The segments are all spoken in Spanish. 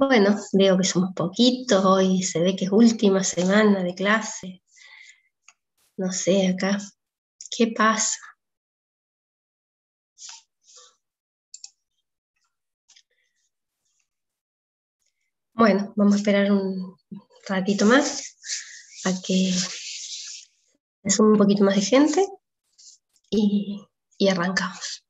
Bueno, veo que somos poquitos, hoy se ve que es última semana de clase. No sé acá, ¿qué pasa? Bueno, vamos a esperar un ratito más a que se sume un poquito más de gente y, y arrancamos.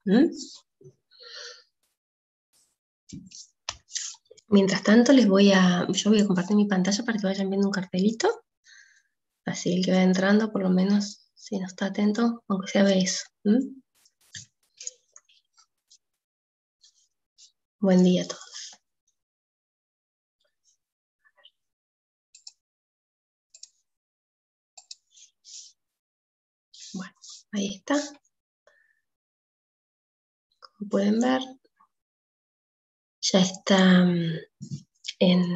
Mientras tanto, yo voy a compartir mi pantalla para que vayan viendo un cartelito. Así el que va entrando, por lo menos, si no está atento, aunque sea ve eso. Buen día a todos. Bueno, ahí está. Como pueden ver, ya está en,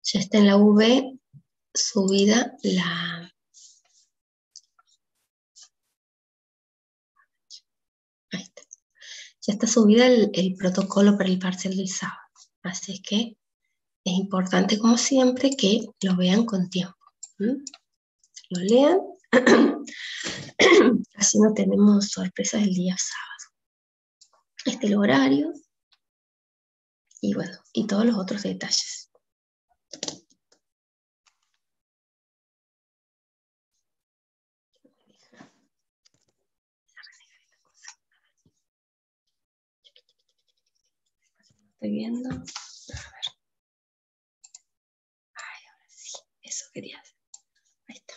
ya está en la V subida ahí está. Ya está subida el protocolo para el parcial del sábado. Así es que es importante, como siempre, que lo vean con tiempo. Lo lean, así no tenemos sorpresas el día sábado. Este es el horario y bueno, y todos los otros detalles. Estoy viendo. A ver. Ay, ahora sí, eso quería hacer. Ahí está.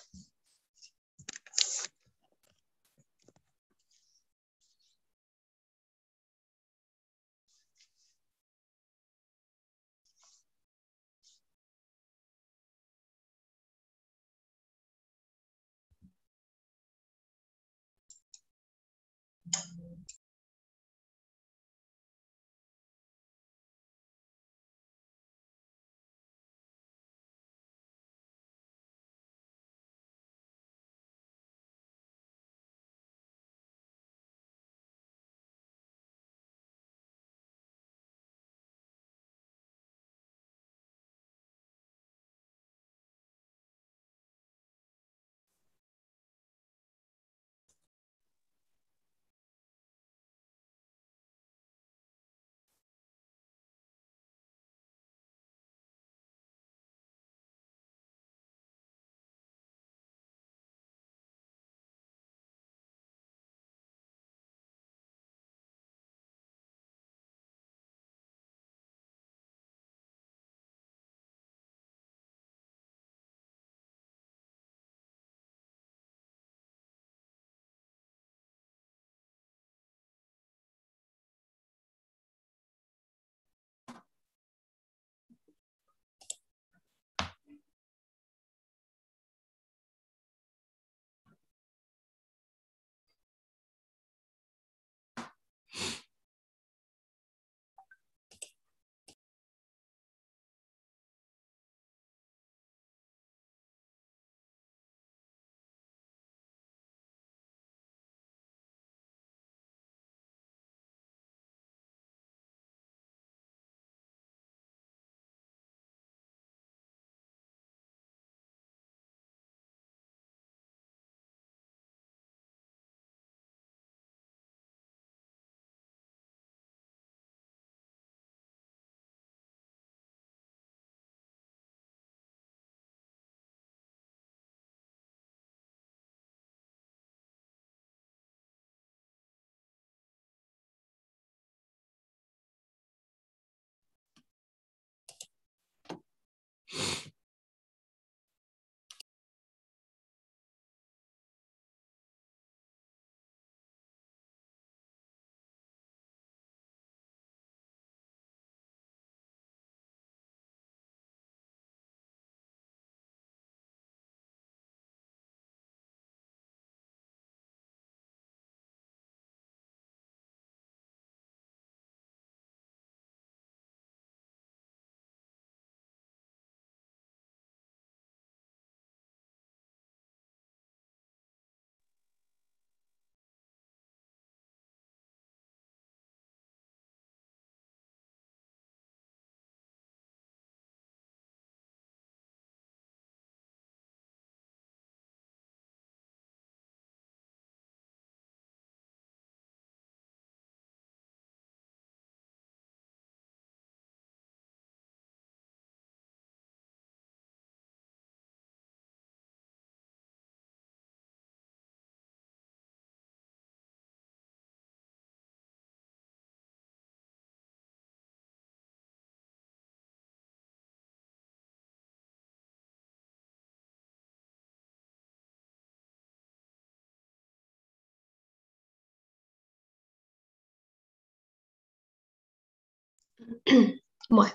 Bueno,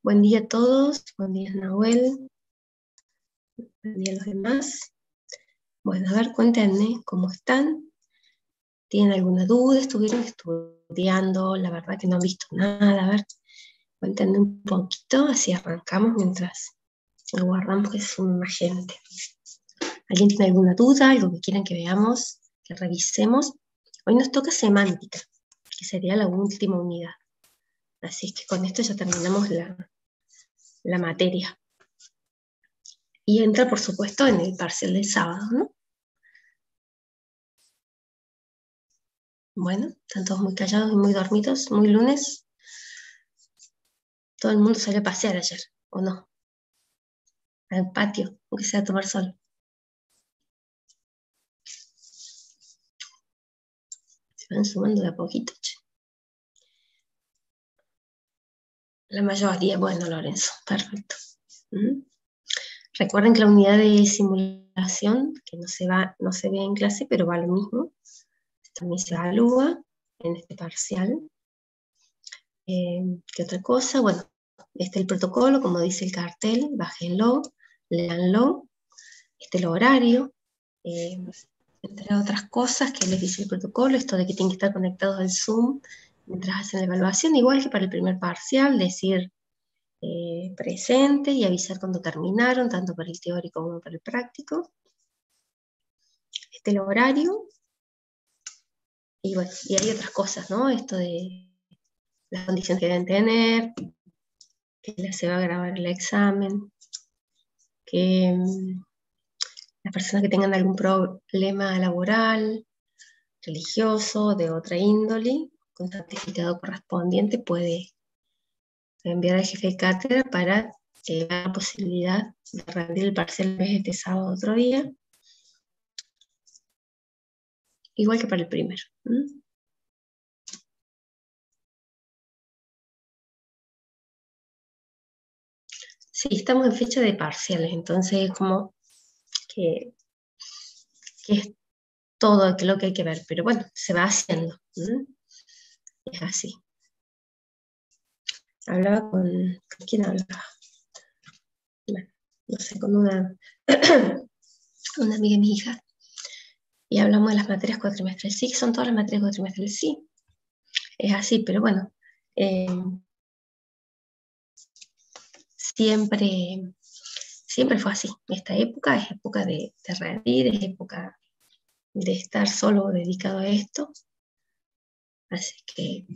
buen día a todos, buen día Nahuel, buen día a los demás. Bueno, a ver, cuéntenme cómo están. ¿Tienen alguna duda? ¿Estuvieron estudiando? La verdad que no han visto nada. A ver, cuéntenme un poquito, así arrancamos mientras aguardamos que se sume más gente. ¿Alguien tiene alguna duda? ¿Algo que quieran que veamos, que revisemos? Hoy nos toca semántica, que sería la última unidad. Así que con esto ya terminamos la materia. Y entra, por supuesto, en el parcial del sábado, ¿no? Bueno, están todos muy callados y muy dormidos, muy lunes. Todo el mundo salió a pasear ayer, ¿o no? Al patio, aunque sea a tomar sol. Se van sumando de a poquito, che. La mayoría, bueno, Lorenzo, perfecto. Recuerden que la unidad de simulación, que no se ve en clase, pero va lo mismo, también se evalúa en este parcial. ¿Qué otra cosa? Bueno, este es el protocolo, como dice el cartel, bájenlo, léanlo. Este es el horario, entre otras cosas que les dice el protocolo, esto de que tienen que estar conectados al Zoom mientras hacen la evaluación, igual que para el primer parcial, decir presente y avisar cuando terminaron, tanto para el teórico como para el práctico. Este es el horario. Y bueno, y hay otras cosas, ¿no? Esto de las condiciones que deben tener, que se va a grabar el examen, que las personas que tengan algún problema laboral, religioso, de otra índole, con certificado correspondiente, puede enviar al jefe de cátedra para ver la posibilidad de rendir el parcial en vez de este sábado otro día, igual que para el primero. Sí, estamos en fecha de parciales, entonces como que es todo lo que hay que ver, pero bueno, se va haciendo. Es así. Hablaba ¿con quién hablaba? Bueno, no sé, con una amiga de mi hija, y hablamos de las materias cuatrimestrales. Sí, son todas las materias cuatrimestrales, sí, es así, pero bueno, siempre fue así. Esta época es época de rendir, es época de estar solo dedicado a esto, así que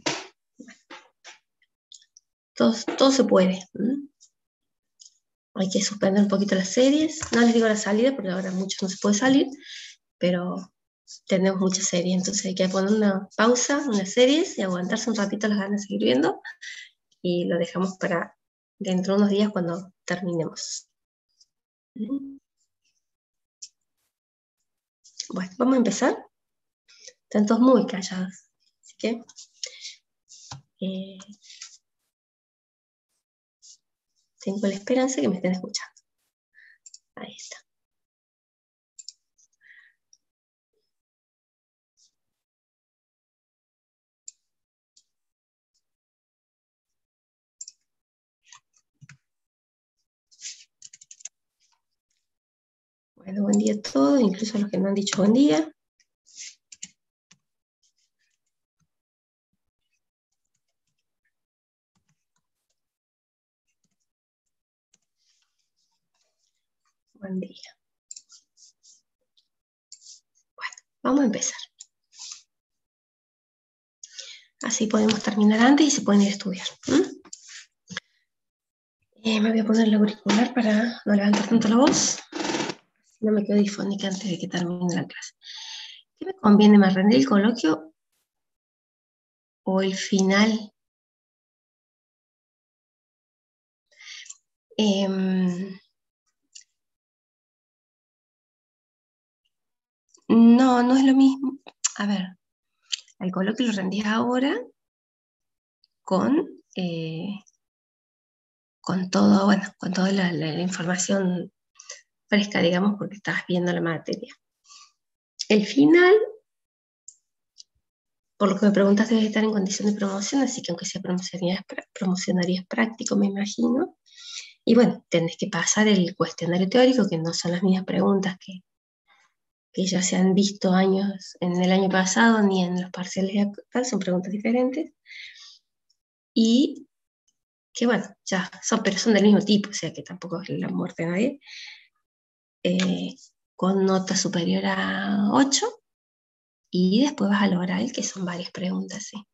todo se puede. Hay que suspender un poquito las series, no les digo la salida porque ahora mucho no se puede salir, pero tenemos muchas series, entonces hay que poner una pausa, unas series y aguantarse un ratito las ganas de seguir viendo y lo dejamos para dentro de unos días cuando terminemos. Bueno, vamos a empezar. Están todos muy callados, así que tengo la esperanza que me estén escuchando. Ahí está. Bueno, buen día a todos, incluso a los que no han dicho buen día. Buen día. Bueno, vamos a empezar. Así podemos terminar antes y se pueden ir a estudiar. Me voy a poner el auricular para no levantar tanto la voz. No me quedo difónica antes de que termine la clase. ¿Qué me conviene más, rendir el coloquio o el final? No es lo mismo. A ver, el coloquio lo rendís ahora con, con todo, bueno, con toda la información fresca, digamos, porque estás viendo la materia. El final por lo que me preguntas, debes estar en condición de promoción, así que aunque sea promocionarías práctico, me imagino. Y bueno, tenés que pasar el cuestionario teórico, que no son las mismas preguntas que ya se han visto en el año pasado, ni en los parciales de actual, son preguntas diferentes. Y que bueno, ya pero son del mismo tipo, o sea que tampoco es la muerte de nadie. Con nota superior a 8, y después vas al oral, que son varias preguntas, ¿sí?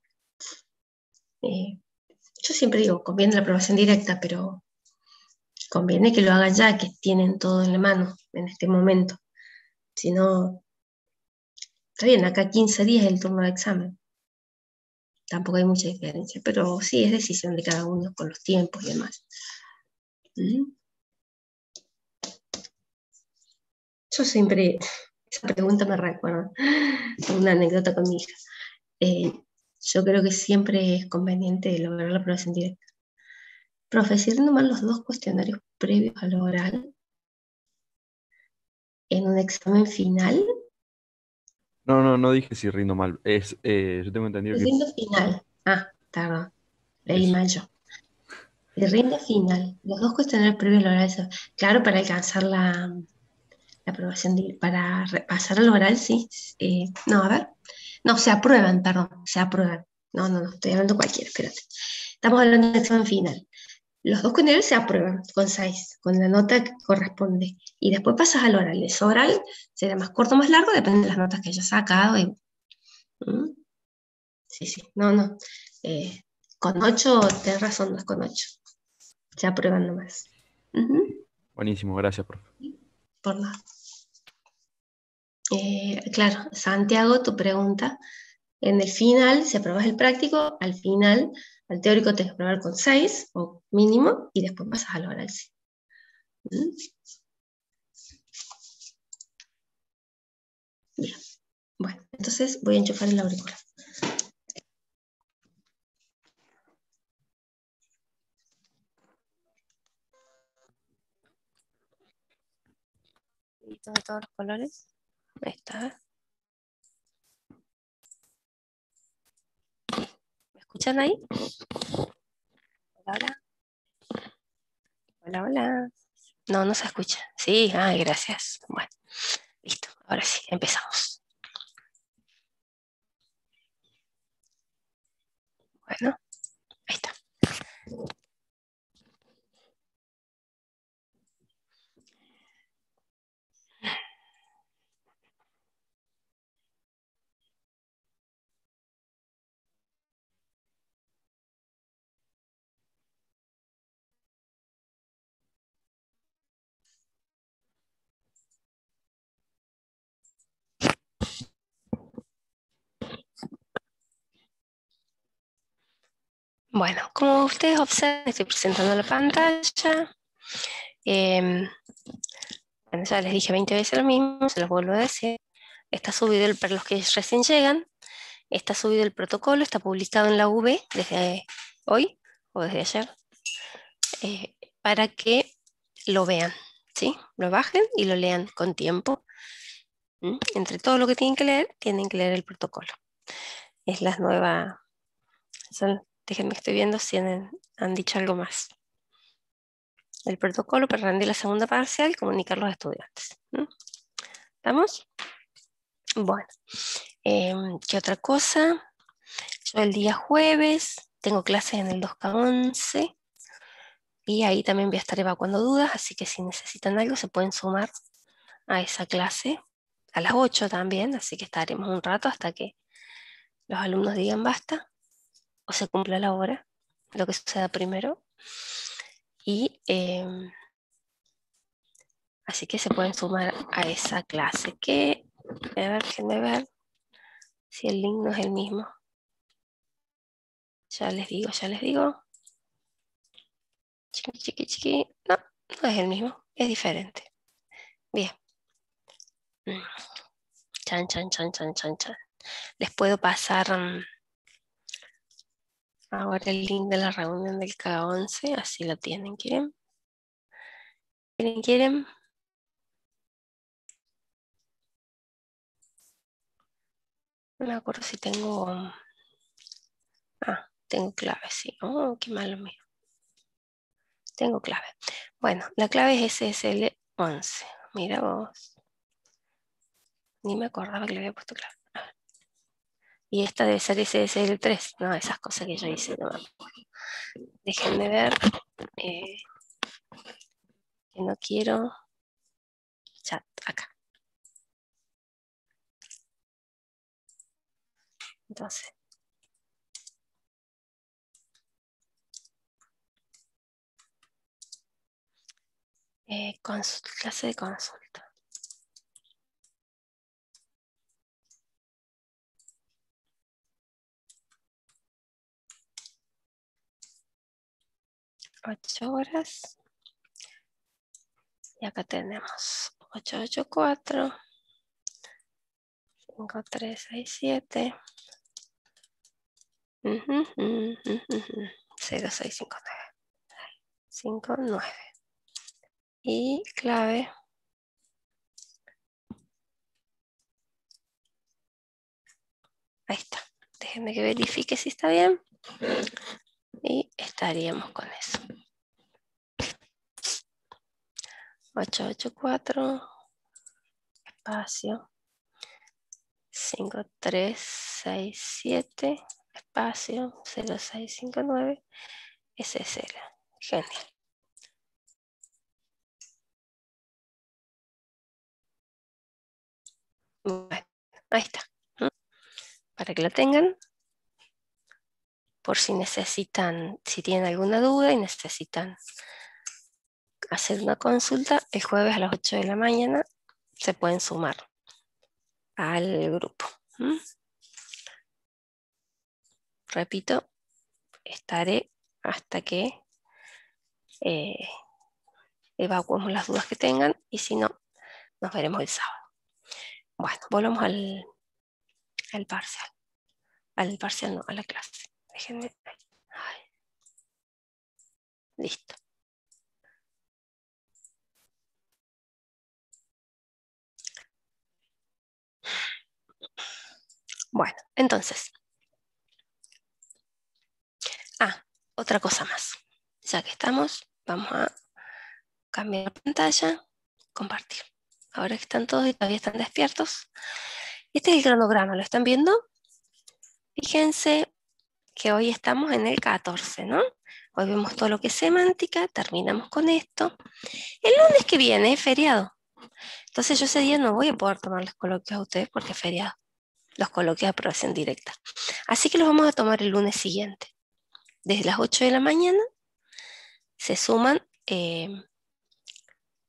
Yo siempre digo, conviene la aprobación directa, pero conviene que lo hagan ya, que tienen todo en la mano en este momento. Si no, está bien, acá 15 días es el turno de examen. Tampoco hay mucha diferencia, pero sí es decisión de cada uno con los tiempos y demás. Yo siempre, esa pregunta me recuerda una anécdota con mi hija. Eh, yo creo que siempre es conveniente lograr la aprobación directa. Profe, si rindo mal los 2 cuestionarios previos al oral en un examen final, No dije si rindo mal. Yo tengo entendido si que rindo final. Ah, perdón, leí eso. mal yo. Si rinde final, los 2 cuestionarios previos al oral, claro, para alcanzar la aprobación, para pasar al oral, sí. No, a ver. No, se aprueban, perdón, se aprueban. No, estoy hablando cualquiera, espérate. Estamos hablando del examen final. Los 2 cuestionarios se aprueban con 6, con la nota que corresponde. Y después pasas al oral. Ese oral será más corto o más largo, depende de las notas que hayas sacado. ¿Mm? Sí, no. Eh, con 8, tenés razón, no es con 8. Se aprueban nomás. Ujú. Buenísimo, gracias, profe. Por nada. Claro, Santiago, tu pregunta. En el final, si apruebas el práctico, al final, al teórico te que aprobar con 6 o mínimo, y después pasas al oral. Sí. ¿Mm? Bien. Bueno, entonces voy a enchufar el auricular. ¿Listo de todos los colores? Ahí está. ¿Me escuchan ahí? Hola, hola. Hola. No se escucha. Sí, gracias. Bueno, listo. Ahora sí, empezamos. Bueno, ahí está. Bueno, como ustedes observan, estoy presentando la pantalla. Bueno, ya les dije 20 veces lo mismo, se los vuelvo a decir. Está subido para los que recién llegan, está subido el protocolo, está publicado en la UV desde hoy o desde ayer, para que lo vean, ¿sí? Lo bajen y lo lean con tiempo. Entre todo lo que tienen que leer el protocolo. Es la nueva. Déjenme que estoy viendo si han dicho algo más. El protocolo para rendir la segunda parcial y comunicar a los estudiantes. ¿Estamos? Bueno, ¿qué otra cosa? Yo el día jueves tengo clases en el 2K11 y ahí también voy a estar evacuando dudas, así que si necesitan algo se pueden sumar a esa clase a las 8 también, así que estaremos un rato hasta que los alumnos digan basta o se cumpla la hora, lo que suceda primero. Y así que se pueden sumar a esa clase a ver, déjenme ver si el link no es el mismo. Ya les digo. Chiqui. No es el mismo, es diferente. Bien. Chan. Les puedo pasar ahora el link de la reunión del K11, así lo tienen. ¿Quieren? ¿Quieren? No me acuerdo si tengo... Ah, tengo clave, sí. Oh, qué malo mío. Tengo clave. Bueno, la clave es SSL11. Mira vos. Ni me acordaba que le había puesto clave. Y esta debe ser SSL3. No, esas cosas que yo hice, no me acuerdo. Déjenme ver. eh, que no quiero. Chat, acá. Entonces, clase de consulta. 8 horas. Y acá tenemos 884, 5367, 0659, 59. Y clave. Ahí está. Déjenme que verifique si está bien. Y estaríamos con eso. 884, espacio, 5367, espacio, 0659, SSL. Genial. Bueno, ahí está. Para que lo tengan, por si necesitan, si tienen alguna duda y necesitan hacer una consulta, el jueves a las 8 de la mañana se pueden sumar al grupo. Repito, estaré hasta que evacuemos las dudas que tengan y si no, nos veremos el sábado. Bueno, volvamos al parcial. Al parcial no, a la clase. Déjenme. Ay, listo. Bueno, entonces. Otra cosa más. Ya que estamos, vamos a cambiar la pantalla, compartir. Ahora que están todos y todavía están despiertos. Este es el cronograma, ¿lo están viendo? Fíjense que hoy estamos en el 14, ¿no? Hoy vemos todo lo que es semántica, terminamos con esto. El lunes que viene es feriado. Entonces yo ese día no voy a poder tomar los coloquios a ustedes porque es feriado. Los coloquios de aprobación directa. Así que los vamos a tomar el lunes siguiente. Desde las 8 de la mañana se suman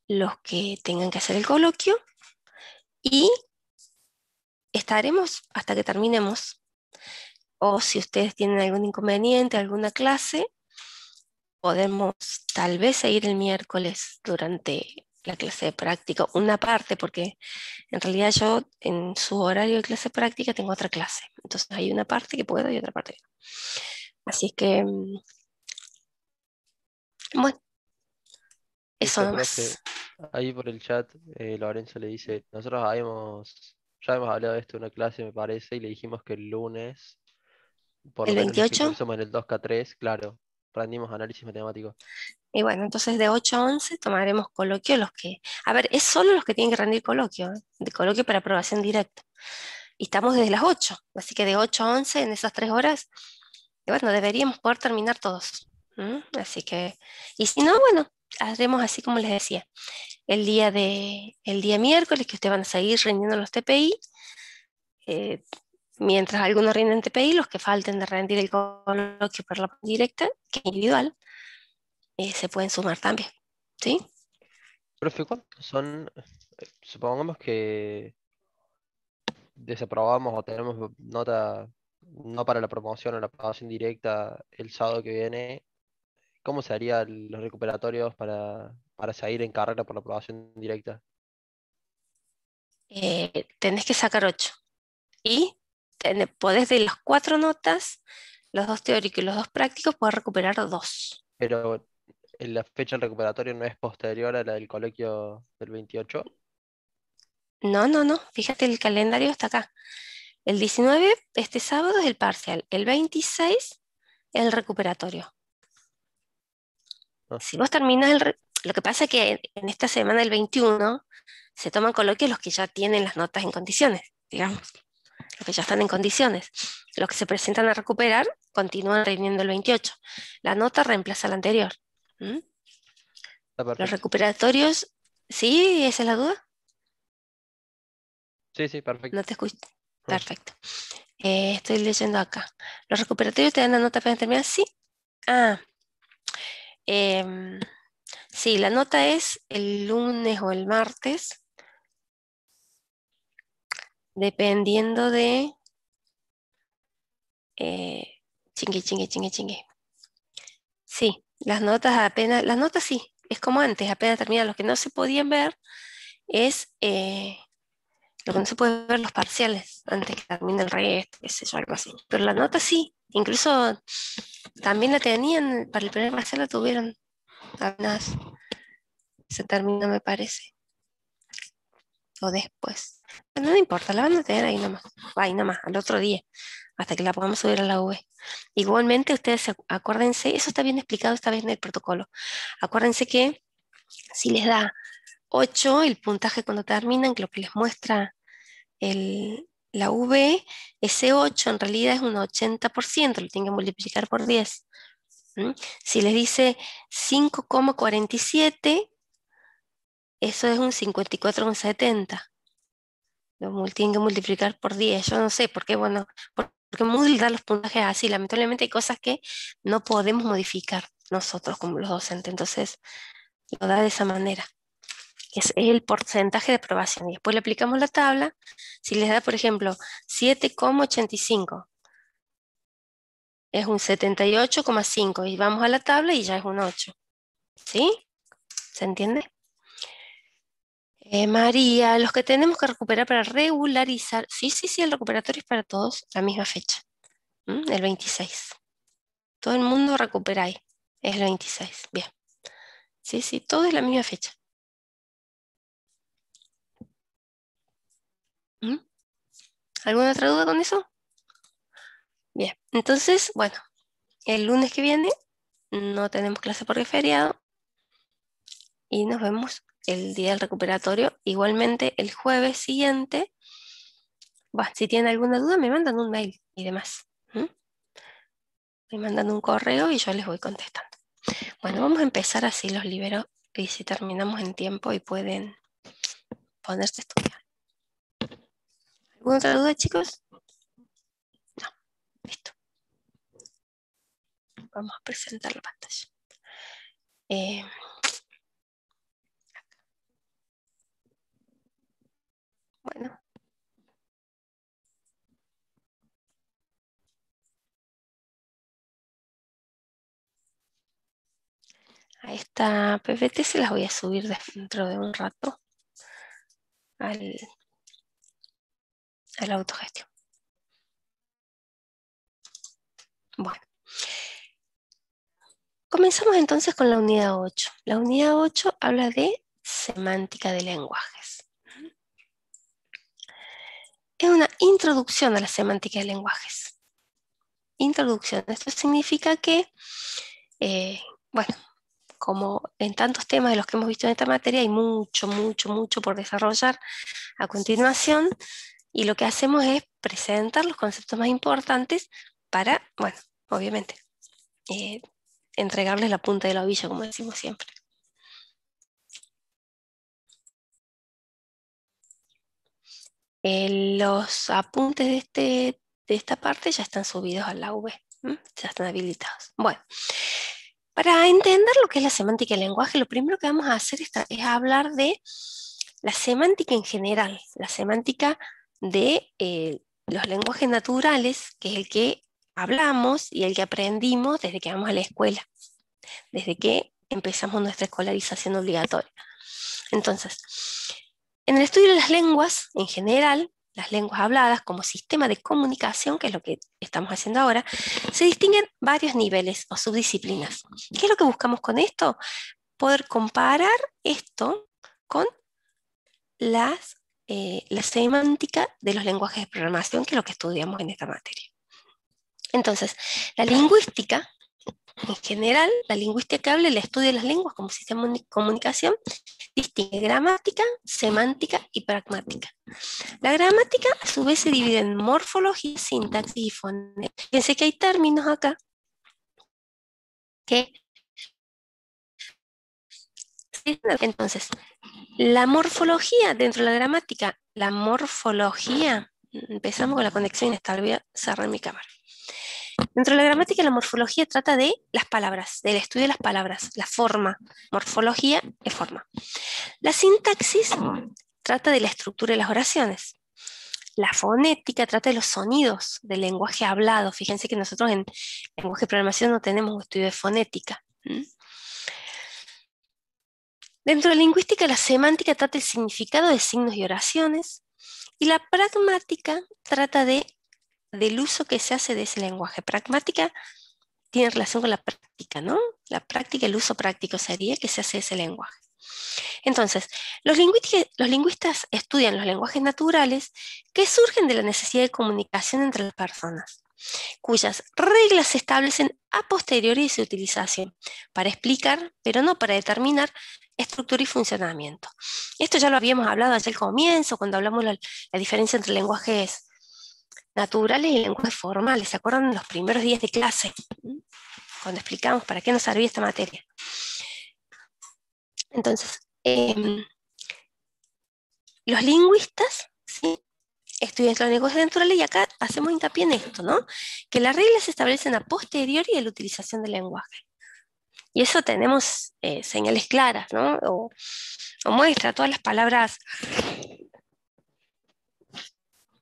los que tengan que hacer el coloquio y estaremos hasta que terminemos. O si ustedes tienen algún inconveniente, alguna clase, podemos tal vez seguir el miércoles durante la clase de práctica, una parte, porque en realidad yo en su horario de clase práctica tengo otra clase. Entonces hay una parte que puedo y otra parte que no. Así que, bueno, eso Listo, profe. nomás. Ahí por el chat, Lorenzo le dice, nosotros ya hemos hablado de esto en una clase, me parece, y le dijimos que el lunes, por lo El menos los que 28. cursamos en el 2K3, claro, rendimos análisis matemático. Y bueno, entonces de 8 a 11 tomaremos coloquio los que... A ver, es solo los que tienen que rendir coloquio, ¿eh? De coloquio para aprobación directa. Y estamos desde las 8, así que de 8 a 11 en esas 3 horas, y bueno, deberíamos poder terminar todos. Así que, y si no, bueno, haremos así como les decía, el día miércoles que ustedes van a seguir rindiendo los TPI, eh, mientras algunos rinden TPI, los que falten de rendir el coloquio por la directa, que es individual, se pueden sumar también, ¿sí? Profe, ¿cuántos son? Supongamos que desaprobamos o tenemos nota no para la promoción o la aprobación directa el sábado que viene. ¿Cómo se harían los recuperatorios para seguir en carrera por la aprobación directa? Tenés que sacar 8. Y podés de las 4 notas, los 2 teóricos y los 2 prácticos, poder recuperar 2. Pero la fecha del recuperatorio no es posterior a la del colegio del 28. No, no, no, fíjate, el calendario está acá. El 19, este sábado, es el parcial. El 26, el recuperatorio. Ah. Si vos terminás lo que pasa es que en esta semana del 21 se toman coloquios los que ya tienen las notas en condiciones, digamos, los que ya están en condiciones. Los que se presentan a recuperar continúan rindiendo el 28. La nota reemplaza la anterior. ¿Mm? Está Los perfecto. recuperatorios, ¿sí? ¿Esa es la duda? Sí, perfecto. ¿No te escucho? Perfecto. Estoy leyendo acá. ¿Los recuperatorios te dan la nota apenas terminar? Sí. Ah, sí, la nota es el lunes o el martes, dependiendo de... chingue. Sí, las notas sí, es como antes, apenas termina. Lo que no se podían ver es lo que no se puede ver los parciales antes que termine el resto, qué sé yo, algo así. Pero la nota sí, incluso también la tenían, para el primer parcial la tuvieron, apenas se terminó, me parece, o después. Pero no importa, la van a tener ahí nomás, al otro día, hasta que la podamos subir a la V. Igualmente, ustedes acuérdense, eso está bien explicado esta vez en el protocolo. Acuérdense que si les da 8 el puntaje cuando terminan, que lo que les muestra la V, ese 8 en realidad es un 80%, lo tienen que multiplicar por 10. ¿Mm? Si les dice 5,47, eso es un 54,70. Tienen que multiplicar por 10. Yo no sé por qué, bueno, porque Moodle da los puntajes así. Lamentablemente hay cosas que no podemos modificar nosotros como los docentes. Entonces lo da de esa manera. Es el porcentaje de aprobación. Y después le aplicamos la tabla. Si les da, por ejemplo, 7,85, es un 78,5. Y vamos a la tabla y ya es un 8. ¿Sí? ¿Se entiende? María, los que tenemos que recuperar para regularizar. Sí, el recuperatorio es para todos la misma fecha. El 26. Todo el mundo recupera ahí. Es el 26. Bien. Sí, todo es la misma fecha. ¿Mm? ¿Alguna otra duda con eso? Bien. Entonces, bueno, el lunes que viene no tenemos clase porque es feriado y nos vemos el día del recuperatorio. Igualmente, el jueves siguiente, bueno, si tienen alguna duda, me mandan un mail y demás. Me mandan un correo y yo les voy contestando. Bueno, vamos a empezar así, los libero y si terminamos en tiempo y pueden ponerse a estudiar. ¿Alguna otra duda, chicos? No, listo. Vamos a presentar la pantalla. Bueno. A esta PPT se las voy a subir dentro de un rato a la autogestión. Bueno, comenzamos entonces con la unidad 8. La unidad 8 habla de semántica de lenguajes. Es una introducción a la semántica de lenguajes. Introducción. Esto significa que, bueno, como en tantos temas de los que hemos visto en esta materia, hay mucho por desarrollar a continuación, y lo que hacemos es presentar los conceptos más importantes para, bueno, obviamente, entregarles la punta de la ovilla, como decimos siempre. Los apuntes de esta parte ya están subidos a la V, ya están habilitados. Bueno, para entender lo que es la semántica del lenguaje, lo primero que vamos a hacer es hablar de la semántica en general, la semántica de los lenguajes naturales, que es el que hablamos y el que aprendimos desde que vamos a la escuela, desde que empezamos nuestra escolarización obligatoria. Entonces, en el estudio de las lenguas, en general, las lenguas habladas como sistema de comunicación, que es lo que estamos haciendo ahora, se distinguen varios niveles o subdisciplinas. ¿Qué es lo que buscamos con esto? Poder comparar esto con las la semántica de los lenguajes de programación, que es lo que estudiamos en esta materia. Entonces, la lingüística, en general, la lingüística que habla el estudio de las lenguas como sistema de comunicación, distingue gramática, semántica y pragmática. La gramática, a su vez, se divide en morfología, sintaxis y fonética. Fíjense que hay términos acá que... Entonces, la morfología dentro de la gramática, la morfología, empezamos con la conexión inestable, voy a cerrar mi cámara. Dentro de la gramática, la morfología trata de las palabras, del estudio de las palabras, la forma. Morfología es forma. La sintaxis trata de la estructura de las oraciones. La fonética trata de los sonidos del lenguaje hablado. Fíjense que nosotros en lenguaje de programación no tenemos un estudio de fonética. Dentro de la lingüística, la semántica trata el significado de signos y oraciones. Y la pragmática trata del uso que se hace de ese lenguaje. Pragmática tiene relación con la práctica, ¿no? La práctica, el uso práctico sería que se hace de ese lenguaje. Entonces, los lingüistas estudian los lenguajes naturales que surgen de la necesidad de comunicación entre las personas, cuyas reglas se establecen a posteriori de su utilización, para explicar, pero no para determinar, estructura y funcionamiento. Esto ya lo habíamos hablado allá al comienzo, cuando hablamos de la diferencia entre lenguajes naturales y lenguajes formales. ¿Se acuerdan de los primeros días de clase? Cuando explicamos para qué nos servía esta materia. Entonces, los lingüistas, ¿sí?, estudian los lenguajes naturales y acá hacemos hincapié en esto, ¿no? Que las reglas se establecen a posteriori de la utilización del lenguaje. Y eso tenemos señales claras, ¿no? O muestra todas las palabras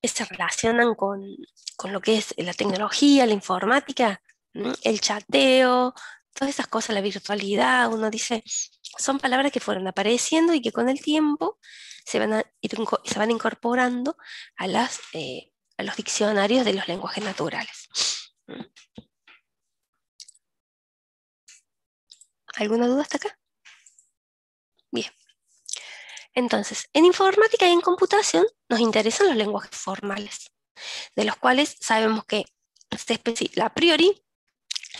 que se relacionan con lo que es la tecnología, la informática, el chateo, todas esas cosas, la virtualidad. Uno dice, son palabras que fueron apareciendo y que con el tiempo se van incorporando a los diccionarios de los lenguajes naturales. ¿Alguna duda hasta acá? Bien. Entonces, en informática y en computación nos interesan los lenguajes formales, de los cuales sabemos que a priori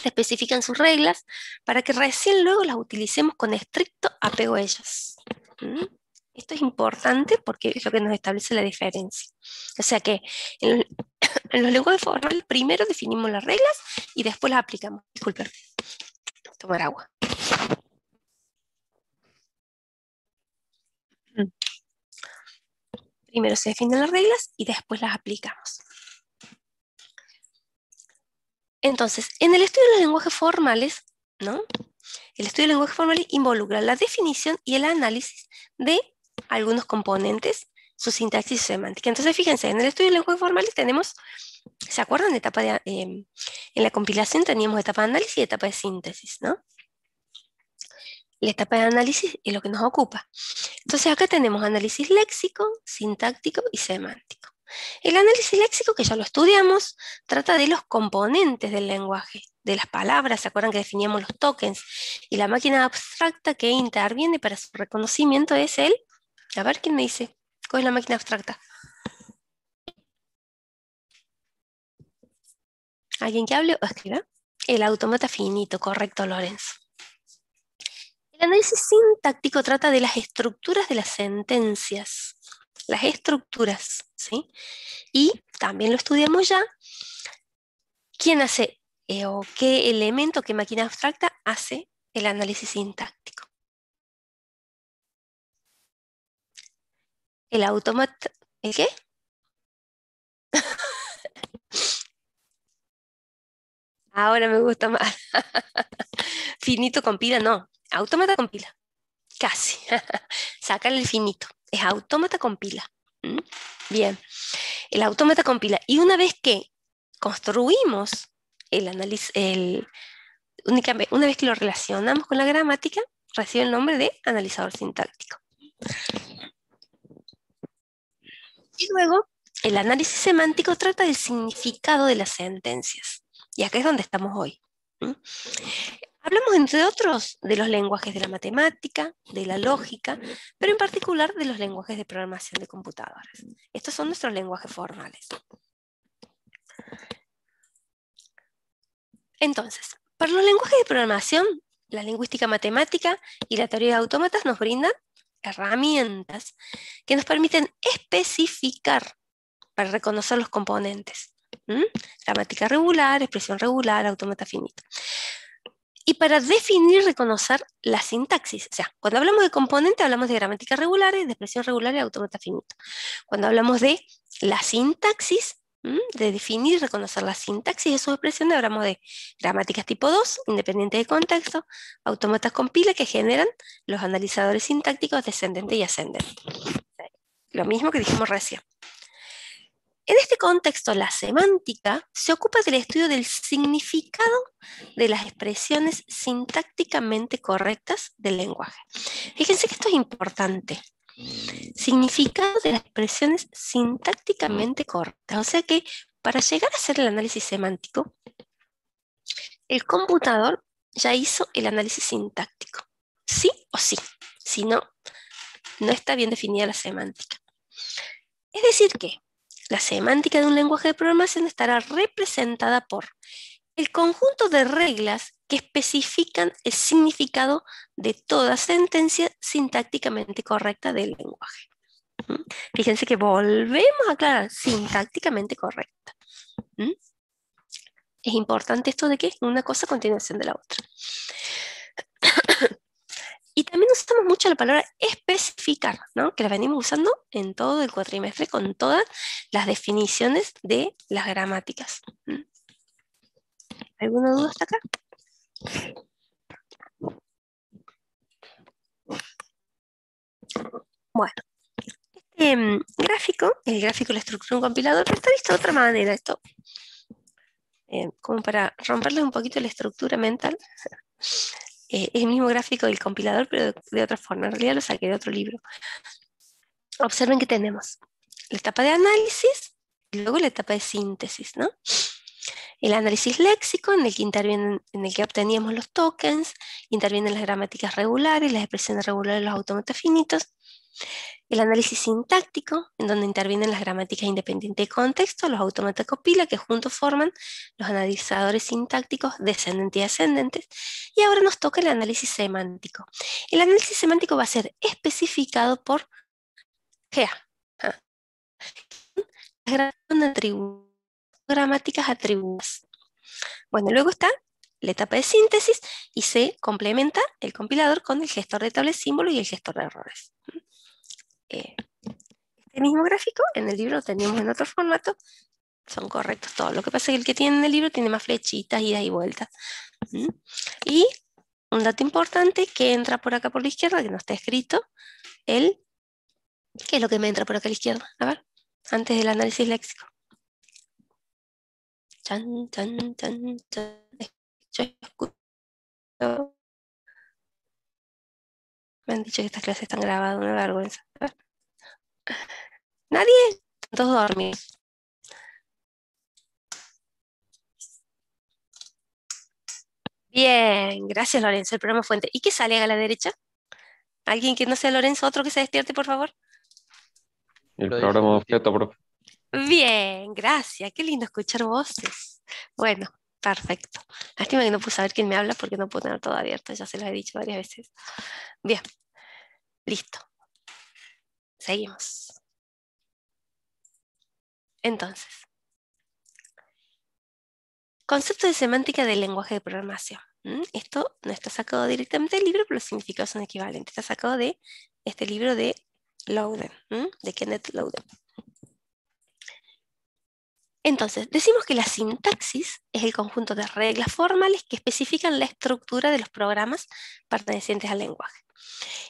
se especifican sus reglas para que recién luego las utilicemos con estricto apego a ellas. Esto es importante porque es lo que nos establece la diferencia. O sea que en los lenguajes formales primero definimos las reglas y después las aplicamos. Disculpen, tomar agua. Primero se definen las reglas y después las aplicamos. Entonces, en el estudio de los lenguajes formales, ¿no?, el estudio de lenguajes formales involucra la definición y el análisis de algunos componentes, su sintaxis y semántica. Entonces, fíjense, en el estudio de lenguajes formales tenemos, ¿se acuerdan de etapa en la compilación teníamos etapa de análisis y etapa de síntesis, ¿no? La etapa de análisis es lo que nos ocupa. Entonces, acá tenemos análisis léxico, sintáctico y semántico. El análisis léxico, que ya lo estudiamos, trata de los componentes del lenguaje, de las palabras. ¿Se acuerdan que definíamos los tokens? Y la máquina abstracta que interviene para su reconocimiento es a ver, ¿quién me dice? ¿Cuál es la máquina abstracta? ¿Alguien que hable o escriba? El autómata finito, correcto, Lorenzo. El análisis sintáctico trata de las estructuras de las sentencias. Las estructuras, ¿sí? Y también lo estudiamos ya. ¿Quién hace o qué elemento, qué máquina abstracta hace el análisis sintáctico? El autómata, ¿el qué? Ahora me gusta más. Finito compila, no. Autómata compila. Casi. Sácale el finito. Es autómata compila. Bien. El autómata compila. Y una vez que construimos el análisis, una vez que lo relacionamos con la gramática, recibe el nombre de analizador sintáctico. Y luego, el análisis semántico trata del significado de las sentencias. Y acá es donde estamos hoy. Hablamos, entre otros, de los lenguajes de la matemática, de la lógica, pero en particular de los lenguajes de programación de computadoras. Estos son nuestros lenguajes formales. Entonces, para los lenguajes de programación, la lingüística matemática y la teoría de autómatas nos brindan herramientas que nos permiten especificar para reconocer los componentes. Gramática regular, expresión regular, autómata finito. Y para definir y reconocer la sintaxis. O sea, cuando hablamos de componente hablamos de gramática regular, de expresión regular y autómata finito. Cuando hablamos de la sintaxis, de definir y reconocer la sintaxis de sus expresiones, hablamos de gramáticas tipo 2, independiente de contexto, autómatas con pila que generan los analizadores sintácticos descendente y ascendente. Lo mismo que dijimos recién. En este contexto, la semántica se ocupa del estudio del significado de las expresiones sintácticamente correctas del lenguaje. Fíjense que esto es importante. Significado de las expresiones sintácticamente correctas. O sea que para llegar a hacer el análisis semántico, el computador ya hizo el análisis sintáctico. ¿Sí o sí? Si no, no está bien definida la semántica. Es decir que la semántica de un lenguaje de programación estará representada por el conjunto de reglas que especifican el significado de toda sentencia sintácticamente correcta del lenguaje. Fíjense que volvemos a aclarar, sintácticamente correcta. Es importante esto de que una cosa a continuación de la otra. Y también usamos mucho la palabra especificar, ¿no? Que la venimos usando en todo el cuatrimestre con todas las definiciones de las gramáticas. ¿Alguna duda hasta acá? Bueno, este gráfico, el gráfico de la estructura de un compilador, está visto de otra manera. Esto, como para romperles un poquito la estructura mental. Es el mismo gráfico del compilador, pero de otra forma. En realidad lo saqué de otro libro. Observen que tenemos la etapa de análisis y luego la etapa de síntesis, ¿no? El análisis léxico, en el que obteníamos los tokens, intervienen las gramáticas regulares, las expresiones regulares, los autómatas finitos. El análisis sintáctico, en donde intervienen las gramáticas independientes de contexto, los autómatas copila, que juntos forman los analizadores sintácticos descendentes y ascendentes. Y ahora nos toca el análisis semántico. El análisis semántico va a ser especificado por GA. Gramáticas atribuidas. Bueno, luego está la etapa de síntesis y se complementa el compilador con el gestor de tablas símbolos y el gestor de errores. Este mismo gráfico en el libro lo teníamos en otro formato, son correctos todos. Lo que pasa es que el que tiene en el libro tiene más flechitas, idas y vueltas. Y un dato importante que entra por acá por la izquierda, que no está escrito, ¿qué es lo que me entra por acá a la izquierda? A ver, antes del análisis léxico. Chan, chan, chan, chan. Yo escucho. Me han dicho que estas clases están grabadas, una vergüenza. ¿Nadie? Todos dormidos. Bien, gracias Lorenzo, el programa fuente. ¿Y qué sale a la derecha? ¿Alguien que no sea Lorenzo, otro que se despierte, por favor? El Lo programa de dice. objeto, profe. Bien, gracias, qué lindo escuchar voces. Bueno, perfecto. Lástima que no puedo saber quién me habla porque no puedo tener todo abierto, ya se lo he dicho varias veces. Bien, listo. Seguimos. Entonces, concepto de semántica del lenguaje de programación. Esto no está sacado directamente del libro, pero los significados son equivalentes. Está sacado de este libro de Louden, de Kenneth Louden. Entonces, decimos que la sintaxis es el conjunto de reglas formales que especifican la estructura de los programas pertenecientes al lenguaje.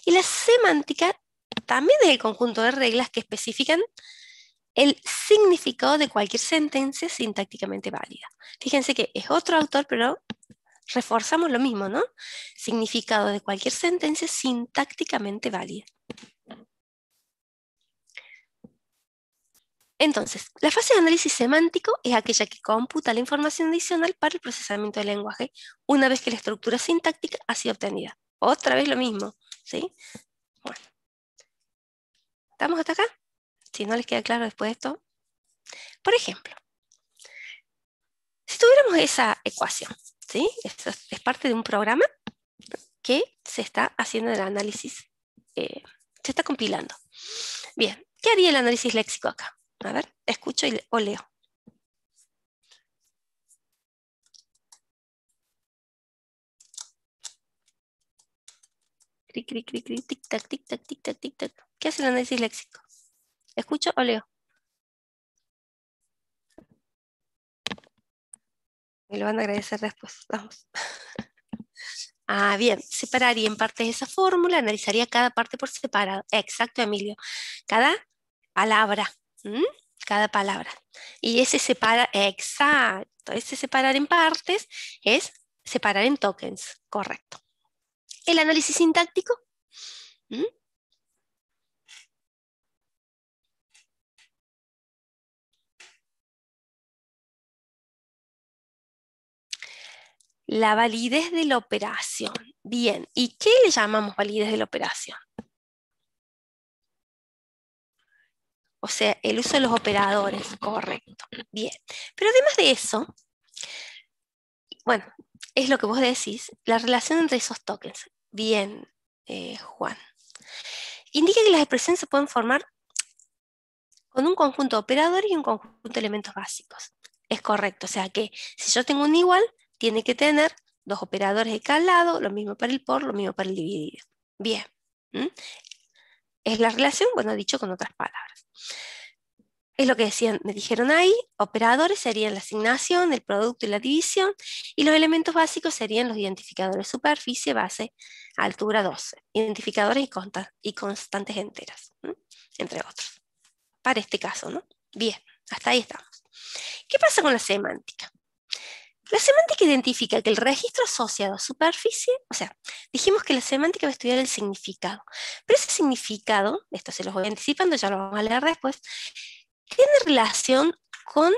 Y la semántica también es el conjunto de reglas que especifican el significado de cualquier sentencia sintácticamente válida. Fíjense que es otro autor, pero reforzamos lo mismo, ¿no? Significado de cualquier sentencia sintácticamente válida. Entonces, la fase de análisis semántico es aquella que computa la información adicional para el procesamiento del lenguaje, una vez que la estructura sintáctica ha sido obtenida. Otra vez lo mismo, ¿sí? Bueno. ¿Estamos hasta acá? Si no les queda claro después de esto. Por ejemplo, si tuviéramos esa ecuación, ¿sí? Esto es parte de un programa que se está haciendo el análisis, se está compilando. Bien, ¿qué haría el análisis léxico acá? A ver, escucho o leo. Cric, cric, cric, cric, tic, tac, tic, tac, tic, tac, tic, tac. ¿Qué hace el análisis léxico? ¿Escucho o leo? Me lo van a agradecer después. Vamos. Ah, bien, separaría en partes esa fórmula, analizaría cada parte por separado. Exacto, Emilio. Cada palabra. Cada palabra. Y ese separa, exacto, ese separar en partes es separar en tokens, correcto. El análisis sintáctico. La validez de la operación. Bien, ¿y qué le llamamos validez de la operación? O sea, el uso de los operadores, correcto. Bien, pero además de eso, bueno, es lo que vos decís, la relación entre esos tokens. Bien, Juan. Indica que las expresiones se pueden formar con un conjunto de operadores y un conjunto de elementos básicos. Es correcto, o sea que si yo tengo un igual, tiene que tener dos operadores de cada lado, lo mismo para el por, lo mismo para el dividido. Bien. Es la relación, bueno, dicho con otras palabras. Es lo que decían, me dijeron ahí, operadores serían la asignación, el producto y la división, y los elementos básicos serían los identificadores superficie, base, altura 12, identificadores y constantes enteras, entre otros. Para este caso, ¿no? Bien, hasta ahí estamos. ¿Qué pasa con la semántica? La semántica identifica que el registro asociado a superficie, o sea, dijimos que la semántica va a estudiar el significado, pero ese significado, esto se los voy anticipando, ya lo vamos a leer después, tiene relación con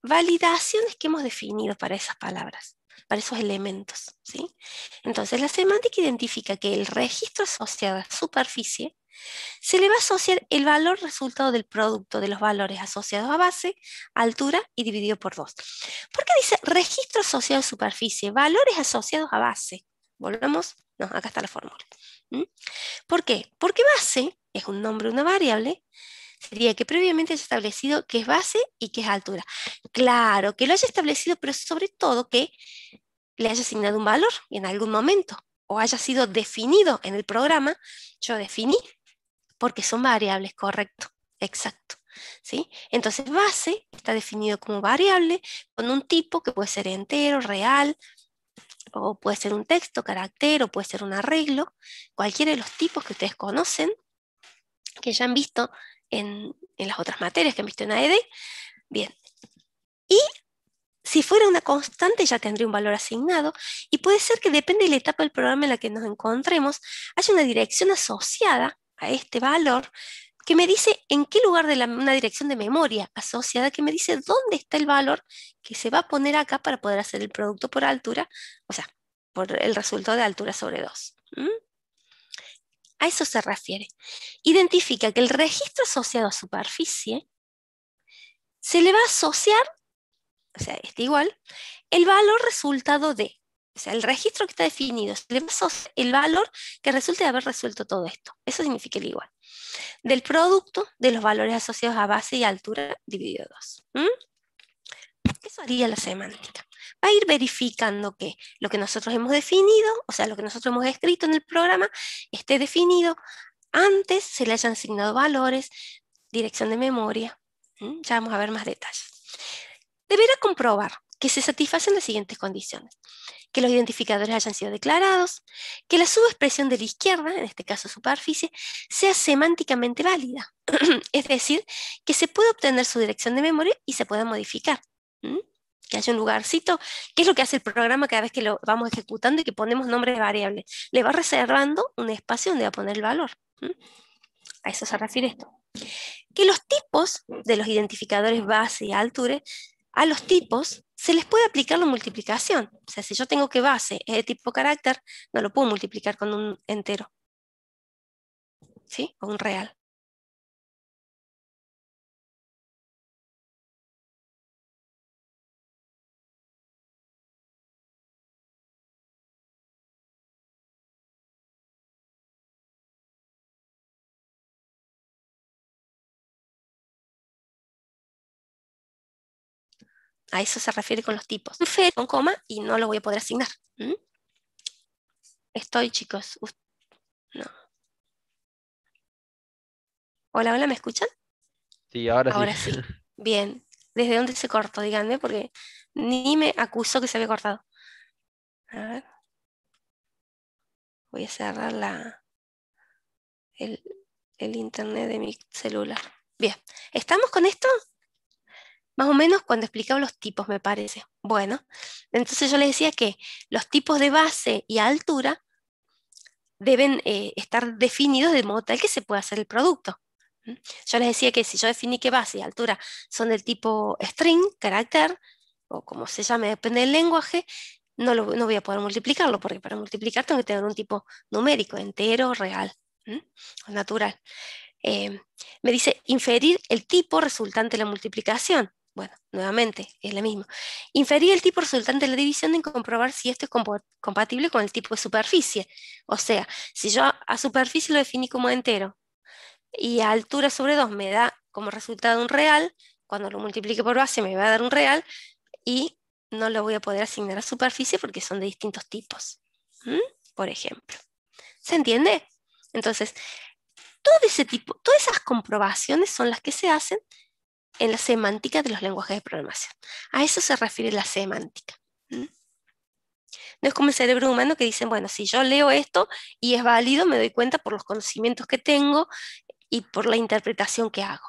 validaciones que hemos definido para esas palabras, para esos elementos, ¿sí? Entonces, la semántica identifica que el registro asociado a superficie se le va a asociar el valor resultado del producto de los valores asociados a base, altura y dividido por 2. ¿Por qué dice registro asociado a superficie? Valores asociados a base. ¿Volvemos? No, acá está la fórmula. ¿Por qué? Porque base es un nombre de una variable, sería que previamente haya establecido qué es base y qué es altura. Claro, que lo haya establecido, pero sobre todo que le haya asignado un valor en algún momento o haya sido definido en el programa. Yo definí porque son variables, correcto, exacto. ¿Sí? Entonces base está definido como variable con un tipo que puede ser entero, real, o puede ser un texto, carácter, o puede ser un arreglo, cualquiera de los tipos que ustedes conocen, que ya han visto en las otras materias que han visto en AED. Bien, y si fuera una constante ya tendría un valor asignado, y puede ser que depende de la etapa del programa en la que nos encontremos, haya una dirección asociada a este valor que me dice en qué lugar de una dirección de memoria asociada, que me dice dónde está el valor que se va a poner acá para poder hacer el producto por altura, o sea, por el resultado de altura sobre 2. A eso se refiere. Identifica que el registro asociado a superficie se le va a asociar, o sea, está igual, el valor resultado de, o sea, el registro que está definido, se le va a asociar el valor que resulte de haber resuelto todo esto. Eso significa el igual. Del producto de los valores asociados a base y altura dividido 2. Eso haría la semántica. Va a ir verificando que lo que nosotros hemos definido, o sea, lo que nosotros hemos escrito en el programa, esté definido antes, se le hayan asignado valores, dirección de memoria. Ya vamos a ver más detalles. Deberá comprobar que se satisfacen las siguientes condiciones: que los identificadores hayan sido declarados, que la subexpresión de la izquierda, en este caso superficie, sea semánticamente válida, es decir, que se pueda obtener su dirección de memoria y se pueda modificar. Que haya un lugarcito, que es lo que hace el programa cada vez que lo vamos ejecutando y que ponemos nombre de variable. Le va reservando un espacio donde va a poner el valor. A eso se refiere esto. Que los tipos de los identificadores base y alture, a los tipos se les puede aplicar la multiplicación. O sea, si yo tengo que base es de tipo carácter, no lo puedo multiplicar con un entero, ¿sí? O un real. A eso se refiere con los tipos. Un fe con coma y no lo voy a poder asignar. ¿Mm? Estoy, chicos. No. Hola, hola, ¿me escuchan? Sí, ahora sí. Ahora sí. Bien. ¿Desde dónde se cortó? Díganme, porque ni me acusó que se había cortado. A ver. Voy a cerrar el, el internet de mi celular. Bien. ¿Estamos con esto? Más o menos cuando explicaba los tipos, me parece. Bueno, entonces yo les decía que los tipos de base y altura deben estar definidos de modo tal que se pueda hacer el producto. ¿Mm? Yo les decía que si yo definí que base y altura son del tipo string, carácter, o como se llame, depende del lenguaje, no voy a poder multiplicarlo, porque para multiplicar tengo que tener un tipo numérico, entero, real, o natural. Me dice inferir el tipo resultante de la multiplicación. Bueno, nuevamente, es lo mismo. Inferir el tipo resultante de la división y comprobar si esto es compatible con el tipo de superficie. O sea, si yo a superficie lo definí como entero y a altura sobre 2 me da como resultado un real, cuando lo multiplique por base me va a dar un real y no lo voy a poder asignar a superficie porque son de distintos tipos. ¿Mm? Por ejemplo. ¿Se entiende? Entonces, todo ese tipo, todas esas comprobaciones son las que se hacen en la semántica de los lenguajes de programación. A eso se refiere la semántica. ¿Mm? No es como el cerebro humano que dicen, bueno, si yo leo esto y es válido, me doy cuenta por los conocimientos que tengo y por la interpretación que hago.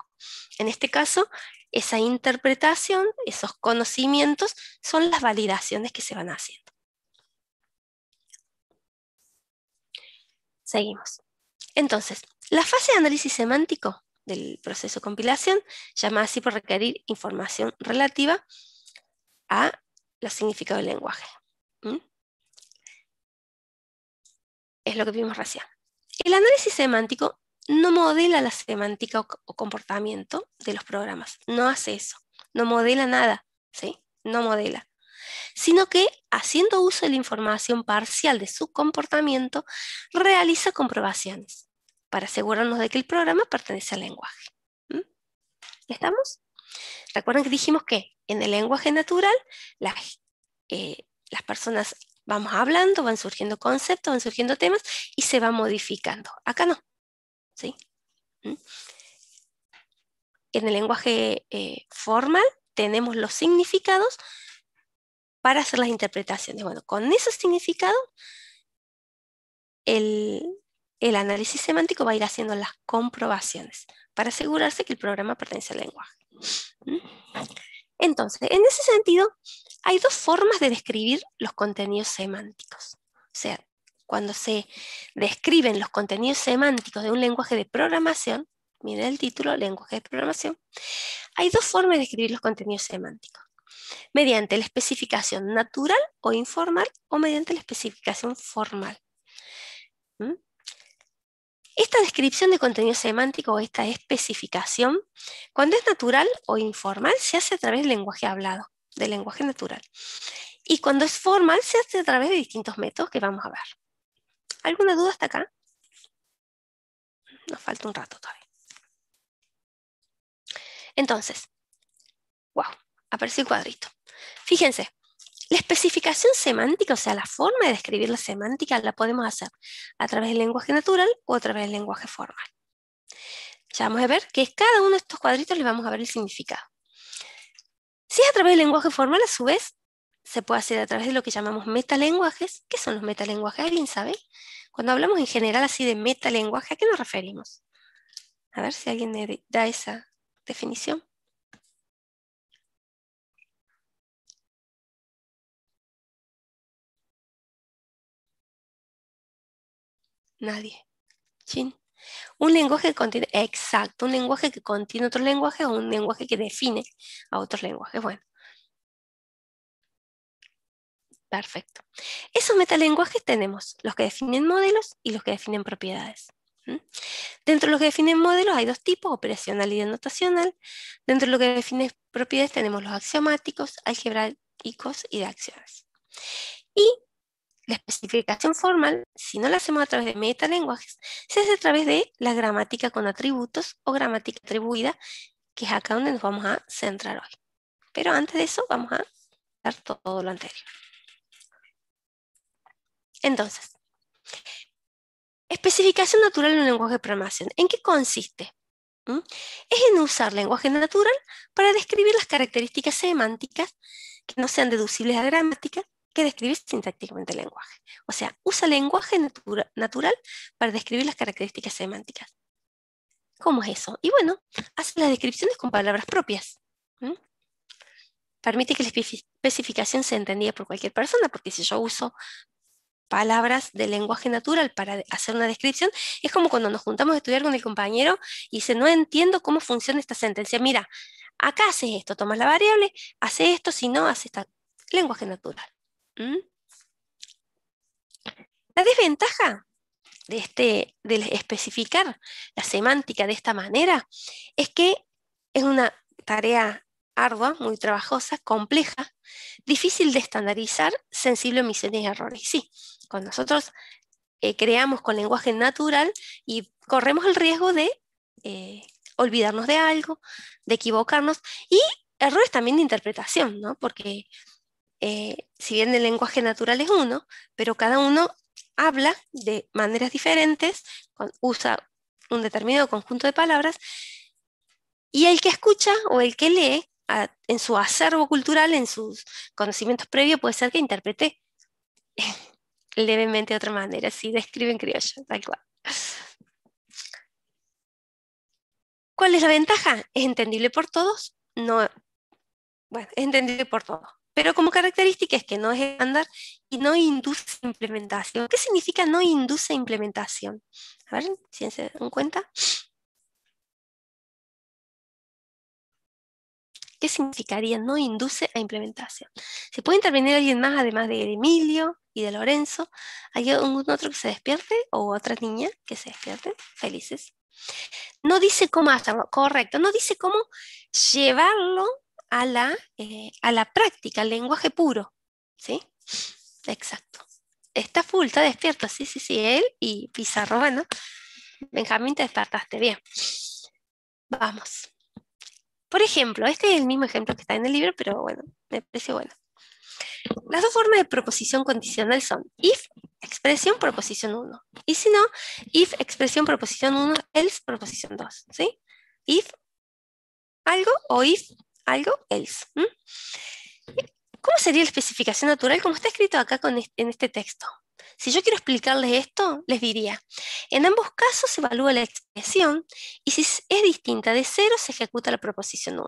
En este caso, esa interpretación, esos conocimientos, son las validaciones que se van haciendo. Seguimos. Entonces, la fase de análisis semántico del proceso de compilación, llamada así por requerir información relativa a los significados del lenguaje. ¿Mm? Es lo que vimos recién. El análisis semántico no modela la semántica o comportamiento de los programas, no hace eso, no modela nada, ¿sí? No modela, sino que, haciendo uso de la información parcial de su comportamiento, realiza comprobaciones para asegurarnos de que el programa pertenece al lenguaje. ¿Mm? ¿Estamos? Recuerden que dijimos que en el lenguaje natural las personas vamos hablando, van surgiendo conceptos, van surgiendo temas y se va modificando. Acá no, ¿sí? ¿Mm? En el lenguaje formal tenemos los significados para hacer las interpretaciones. Bueno, con esos significados el análisis semántico va a ir haciendo las comprobaciones para asegurarse que el programa pertenece al lenguaje. ¿Mm? Entonces, en ese sentido, hay dos formas de describir los contenidos semánticos. O sea, cuando se describen los contenidos semánticos de un lenguaje de programación, miren el título, lenguaje de programación, hay dos formas de describir los contenidos semánticos. Mediante la especificación natural o informal o mediante la especificación formal. ¿Mm? Esta descripción de contenido semántico o esta especificación, cuando es natural o informal, se hace a través del lenguaje hablado, del lenguaje natural. Y cuando es formal, se hace a través de distintos métodos que vamos a ver. ¿Alguna duda hasta acá? Nos falta un rato todavía. Entonces, wow, apareció el cuadrito. Fíjense, la especificación semántica, o sea, la forma de describir la semántica, la podemos hacer a través del lenguaje natural o a través del lenguaje formal. Ya vamos a ver que cada uno de estos cuadritos le vamos a ver el significado. Si es a través del lenguaje formal, a su vez, se puede hacer a través de lo que llamamos metalenguajes. ¿Qué son los metalenguajes? ¿Alguien sabe? Cuando hablamos en general así de metalenguaje, ¿a qué nos referimos? A ver si alguien me da esa definición. Nadie. Chin. Un lenguaje que contiene, exacto, un lenguaje que contiene otros lenguajes o un lenguaje que define a otros lenguajes. Bueno, perfecto. Esos metalenguajes tenemos los que definen modelos y los que definen propiedades. ¿Mm? Dentro de los que definen modelos hay dos tipos, operacional y denotacional. Dentro de lo que define propiedades tenemos los axiomáticos, algebraicos y de acciones. Y la especificación formal, si no la hacemos a través de metalenguajes, se hace a través de la gramática con atributos o gramática atribuida, que es acá donde nos vamos a centrar hoy. Pero antes de eso vamos a dar todo lo anterior. Entonces, especificación natural en un lenguaje de programación. ¿En qué consiste? Es en usar lenguaje natural para describir las características semánticas que no sean deducibles a la gramática, que describe sintácticamente el lenguaje. O sea, usa lenguaje natural para describir las características semánticas. ¿Cómo es eso? Y bueno, hace las descripciones con palabras propias. Permite que la especificación sea entendida por cualquier persona, porque si yo uso palabras de lenguaje natural para hacer una descripción, es como cuando nos juntamos a estudiar con el compañero y dice, no entiendo cómo funciona esta sentencia. Mira, acá haces esto, tomas la variable, hace esto, si no, hace esta. Lenguaje natural. La desventaja de especificar la semántica de esta manera es que es una tarea ardua, muy trabajosa, compleja, difícil de estandarizar, sensible a omisiones y errores. Y sí, cuando nosotros creamos con lenguaje natural y corremos el riesgo de olvidarnos de algo, de equivocarnos y errores también de interpretación, ¿no? Porque si bien el lenguaje natural es uno, pero cada uno habla de maneras diferentes, usa un determinado conjunto de palabras, y el que escucha o el que lee, en su acervo cultural, en sus conocimientos previos, puede ser que interprete levemente de otra manera, si describe en criollo, tal cual. ¿Cuál es la ventaja? Es entendible por todos, no, bueno, es entendible por todos. Pero como característica es que no es estándar y no induce implementación. ¿Qué significa no induce implementación? A ver, si se dan cuenta. ¿Qué significaría no induce a implementación? ¿Se puede intervenir alguien más además de Emilio y de Lorenzo? ¿Hay algún otro que se despierte o otra niña que se despierte? Felices. No dice cómo hacerlo, correcto. No dice cómo llevarlo a la práctica, al lenguaje puro. ¿Sí? Exacto. Está full, está despierto. Sí, sí, sí. Él y Pizarro. Bueno, Benjamín, te despertaste. Bien. Vamos. Por ejemplo, este es el mismo ejemplo que está en el libro, pero bueno, me parece bueno. Las dos formas de proposición condicional son if, expresión, proposición 1. Y si no, if, expresión, proposición 1, else, proposición 2. ¿Sí? If, algo, o if, algo, else. ¿Cómo sería la especificación natural? Como está escrito acá en este texto. Si yo quiero explicarles esto, les diría, en ambos casos se evalúa la expresión y si es distinta de 0 se ejecuta la proposición 1.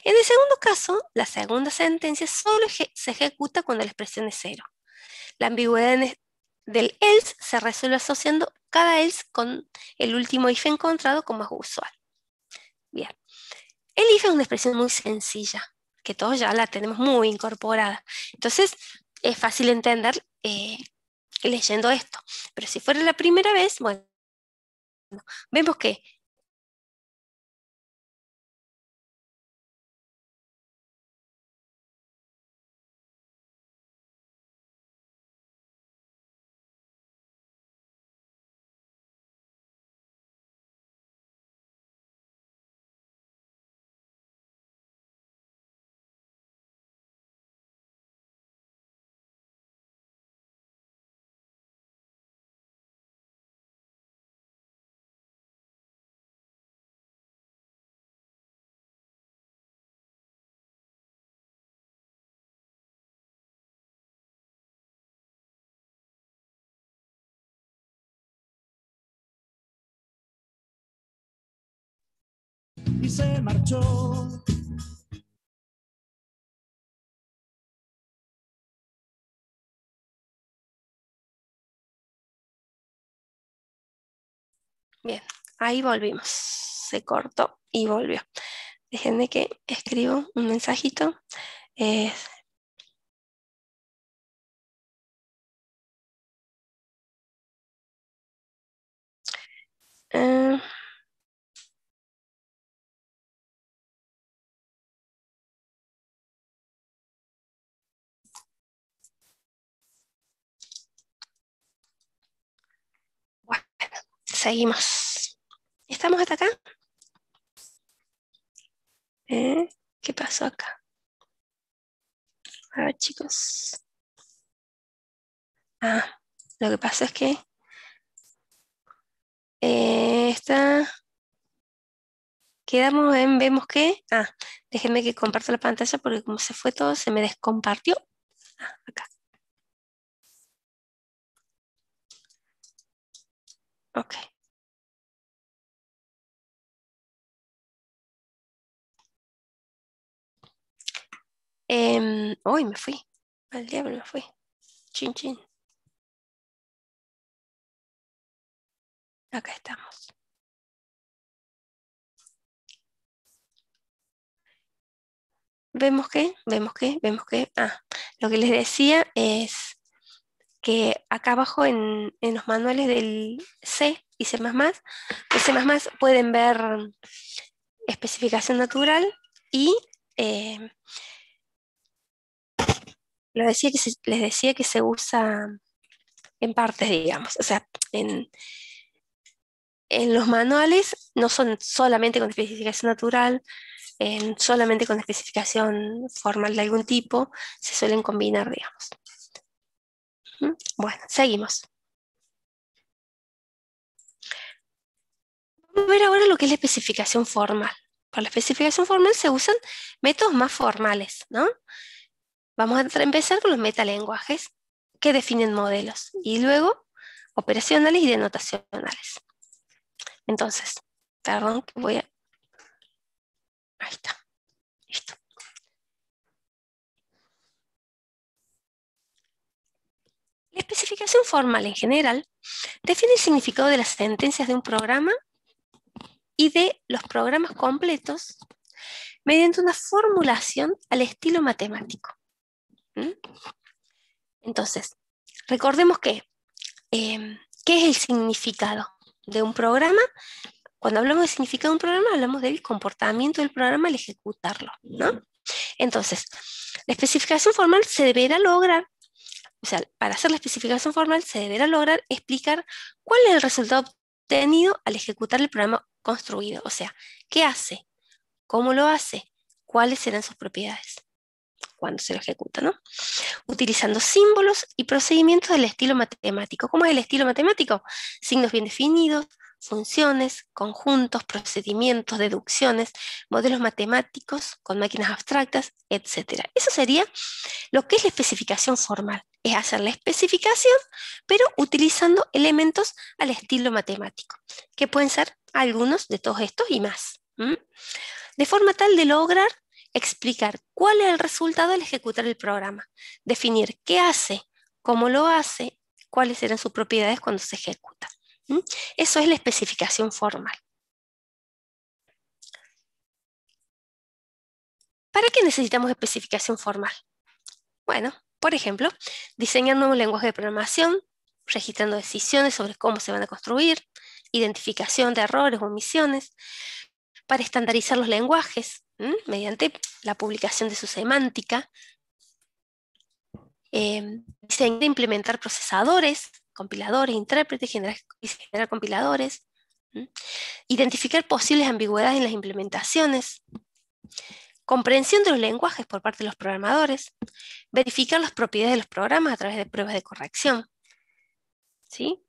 En el segundo caso, la segunda sentencia solo se ejecuta cuando la expresión es 0. La ambigüedad del else se resuelve asociando cada else con el último if encontrado como es usual. Bien. El if es una expresión muy sencilla, que todos ya la tenemos muy incorporada. Entonces, es fácil entender leyendo esto. Pero si fuera la primera vez, bueno, vemos que y se marchó. Bien, ahí volvimos. Se cortó y volvió. Déjenme que escribo un mensajito. Eh, eh, bueno, seguimos. ¿Estamos hasta acá? ¿Qué pasó acá? A ver, chicos. Lo que pasa es que quedamos en, vemos que, déjenme que comparto la pantalla porque como se fue todo, se me descompartió. Acá. Ok. Uy, me fui. Al diablo me fui. Chin, chin. Acá estamos. Vemos que, lo que les decía es que acá abajo en los manuales del C y C++, de C++ pueden ver especificación natural y les decía que se usa en partes, digamos. O sea, en los manuales no son solamente con especificación natural, solamente con especificación formal de algún tipo, se suelen combinar, digamos. Bueno, seguimos. Vamos a ver ahora lo que es la especificación formal. Para la especificación formal se usan métodos más formales, ¿no? Vamos a empezar con los metalenguajes que definen modelos y luego operacionales y denotacionales. Entonces, perdón, que voy a... Ahí está, listo. La especificación formal en general define el significado de las sentencias de un programa y de los programas completos mediante una formulación al estilo matemático. Entonces, recordemos que, ¿qué es el significado de un programa? Cuando hablamos del significado de un programa, hablamos del comportamiento del programa al ejecutarlo, ¿no? Entonces, la especificación formal se deberá lograr, o sea, para hacer la especificación formal se deberá lograr explicar cuál es el resultado obtenido al ejecutar el programa construido, o sea, qué hace, cómo lo hace, cuáles serán sus propiedades cuando se lo ejecuta, ¿no? Utilizando símbolos y procedimientos del estilo matemático. ¿Cómo es el estilo matemático? Signos bien definidos, funciones, conjuntos, procedimientos, deducciones, modelos matemáticos con máquinas abstractas, etc. Eso sería lo que es la especificación formal. Es hacer la especificación, pero utilizando elementos al estilo matemático, que pueden ser algunos de todos estos y más. De forma tal de lograr explicar cuál es el resultado al ejecutar el programa, definir qué hace, cómo lo hace, cuáles serán sus propiedades cuando se ejecuta. Eso es la especificación formal. ¿Para qué necesitamos especificación formal? Bueno, por ejemplo, diseñar nuevos lenguajes de programación, registrando decisiones sobre cómo se van a construir, identificación de errores o omisiones, para estandarizar los lenguajes mediante la publicación de su semántica, diseñar e implementar procesadores, compiladores, intérpretes, generar compiladores, identificar posibles ambigüedades en las implementaciones, comprensión de los lenguajes por parte de los programadores, verificar las propiedades de los programas a través de pruebas de corrección. ¿Sí?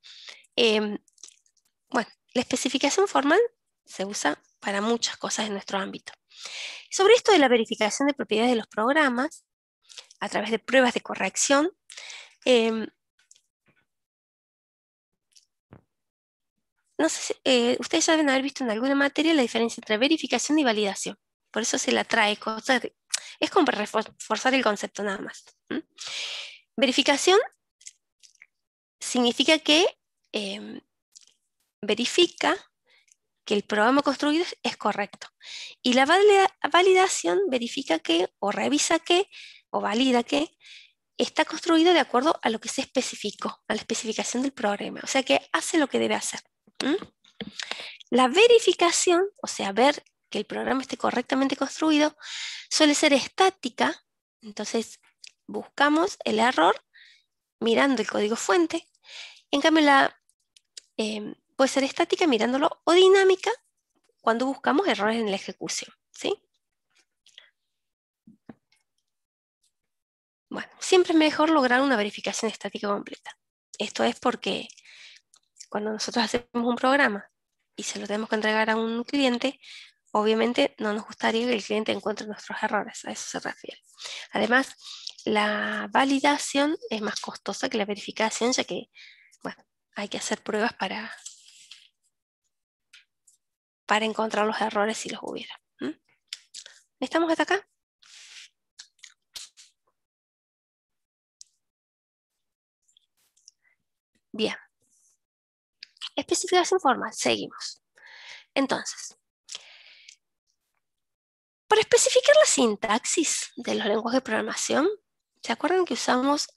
Bueno, la especificación formal se usa para muchas cosas en nuestro ámbito. Sobre esto de la verificación de propiedades de los programas a través de pruebas de corrección, no sé si, ustedes ya deben haber visto en alguna materia la diferencia entre verificación y validación. Por eso se la trae, es como para reforzar el concepto nada más. Verificación significa que verifica que el programa construido es correcto. Y la validación verifica que, o revisa que, o valida que está construido de acuerdo a lo que se especificó, a la especificación del programa. O sea que hace lo que debe hacer. La verificación, o sea, ver que el programa esté correctamente construido, suele ser estática. Entonces, buscamos el error mirando el código fuente. En cambio, puede ser estática mirándolo o dinámica cuando buscamos errores en la ejecución, ¿sí? Bueno, siempre es mejor lograr una verificación estática completa. Esto es porque cuando nosotros hacemos un programa y se lo tenemos que entregar a un cliente, obviamente no nos gustaría que el cliente encuentre nuestros errores, a eso se refiere. Además, la validación es más costosa que la verificación, ya que, bueno, hay que hacer pruebas para encontrar los errores si los hubiera. ¿Estamos hasta acá? Bien. Especificación formal, seguimos. Entonces, para especificar la sintaxis de los lenguajes de programación, ¿se acuerdan que usamos,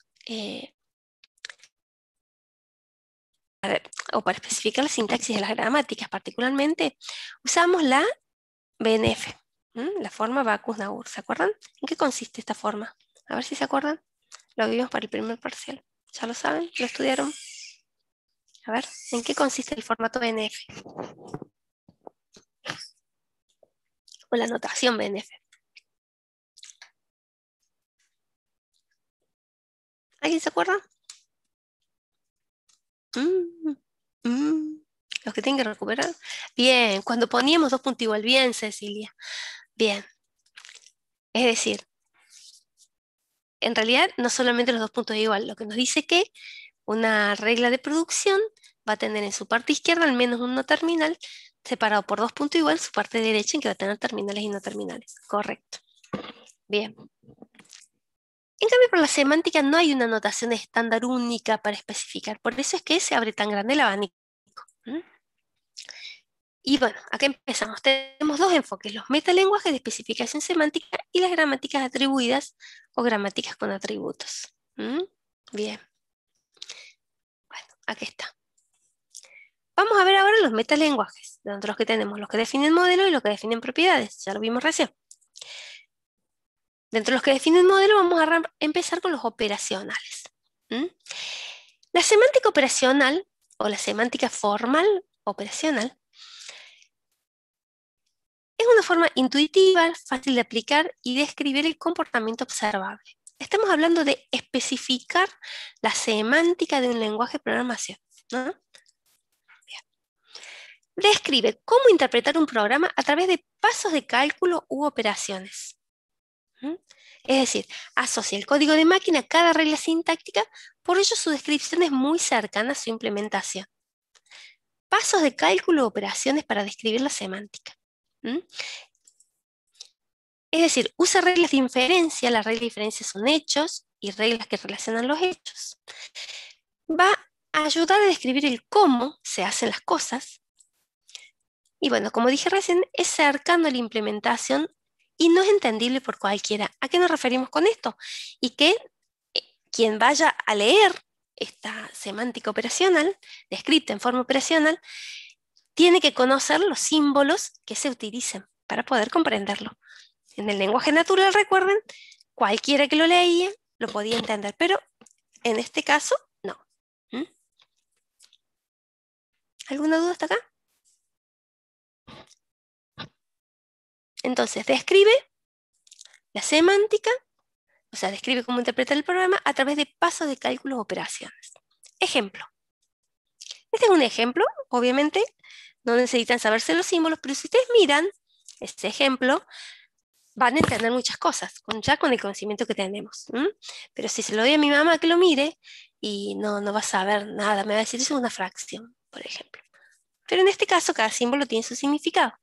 o para especificar la sintaxis de las gramáticas particularmente, usamos la BNF, la forma Backus-Naur, ¿se acuerdan? ¿En qué consiste esta forma? A ver si se acuerdan. Lo vimos para el primer parcial. ¿Ya lo saben? ¿Lo estudiaron? A ver, ¿en qué consiste el formato BNF? O la notación BNF. ¿Alguien se acuerda? Los que tienen que recuperar. Bien, cuando poníamos dos puntos igual. Bien, Cecilia. Bien. Es decir, en realidad no solamente los dos puntos igual, lo que nos dice que una regla de producción va a tener en su parte izquierda al menos un no terminal separado por dos puntos igual, su parte derecha en que va a tener terminales y no terminales. Correcto. Bien. En cambio, para la semántica no hay una notación estándar única para especificar. Por eso es que se abre tan grande el abanico. Y bueno, acá empezamos. Tenemos dos enfoques, los metalenguajes de especificación semántica y las gramáticas atribuidas o gramáticas con atributos. Bien. Bueno, aquí está. Vamos a ver ahora los metalenguajes, dentro de los que tenemos los que definen modelos y los que definen propiedades. Ya lo vimos recién. Dentro de los que definen modelo vamos a empezar con los operacionales. La semántica operacional o la semántica formal operacional es una forma intuitiva, fácil de aplicar y describir el comportamiento observable. Estamos hablando de especificar la semántica de un lenguaje de programación, ¿no? Bien. Describe cómo interpretar un programa a través de pasos de cálculo u operaciones. Es decir, asocia el código de máquina a cada regla sintáctica, por ello su descripción es muy cercana a su implementación. Pasos de cálculo u operaciones para describir la semántica. Es decir, usa reglas de inferencia, las reglas de inferencia son hechos y reglas que relacionan los hechos. Va a ayudar a describir el cómo se hacen las cosas. Y bueno, como dije recién, es cercano a la implementación y no es entendible por cualquiera. ¿A qué nos referimos con esto? Y que quien vaya a leer esta semántica operacional, descrita en forma operacional, tiene que conocer los símbolos que se utilizan para poder comprenderlo. En el lenguaje natural, recuerden, cualquiera que lo leía lo podía entender, pero en este caso, no. ¿Alguna duda hasta acá? Entonces, describe la semántica, o sea, describe cómo interpreta el programa a través de pasos de cálculo o operaciones. Ejemplo. Este es un ejemplo, obviamente, no necesitan saberse los símbolos, pero si ustedes miran este ejemplo, van a entender muchas cosas, ya con el conocimiento que tenemos. Pero si se lo doy a mi mamá que lo mire, y no va a saber nada, me va a decir, eso es una fracción, por ejemplo. Pero en este caso, cada símbolo tiene su significado.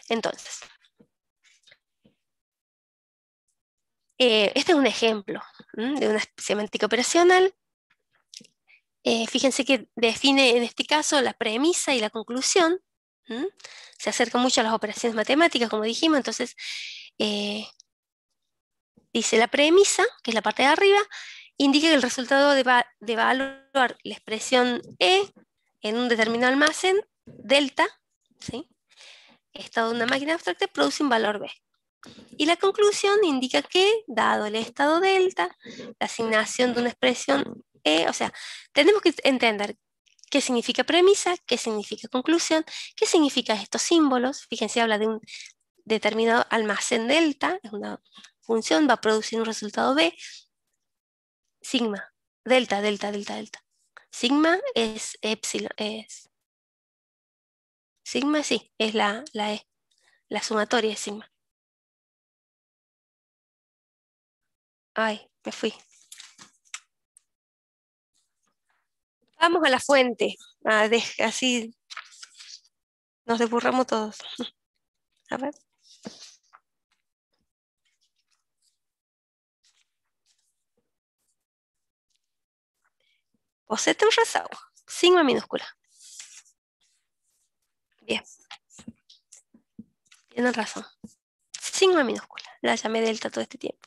Entonces, este es un ejemplo de una semántica operacional. Fíjense que define en este caso la premisa y la conclusión. Se acerca mucho a las operaciones matemáticas, como dijimos. Entonces, dice la premisa, que es la parte de arriba, indica que el resultado de evaluar la expresión E en un determinado almacén, delta, ¿sí? Estado de una máquina abstracta, produce un valor B. Y la conclusión indica que, dado el estado delta, la asignación de una expresión E, o sea, tenemos que entender qué significa premisa, qué significa conclusión, qué significan estos símbolos. Fíjense, habla de un determinado almacén delta, es una función, va a producir un resultado B. Sigma, delta, delta, delta, delta. Sigma es epsilon, sigma sí, es la E, la sumatoria de sigma. Ay, me fui. Vamos a la fuente. Así nos desburramos todos. A ver. Boceto rezado. Sigma minúscula. Bien. Tienen razón. Sigma minúscula. La llamé delta todo este tiempo.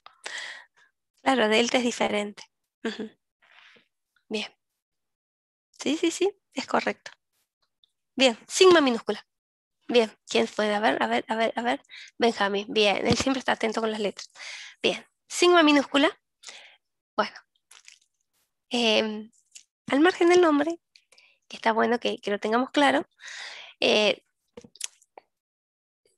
Claro, delta es diferente. Bien. Sí, sí, sí, es correcto. Bien, sigma minúscula. Bien, ¿quién puede? A ver, a ver, a ver, a ver. Benjamín, bien, él siempre está atento con las letras. Bien, sigma minúscula. Bueno, al margen del nombre, que está bueno que lo tengamos claro, ¿qué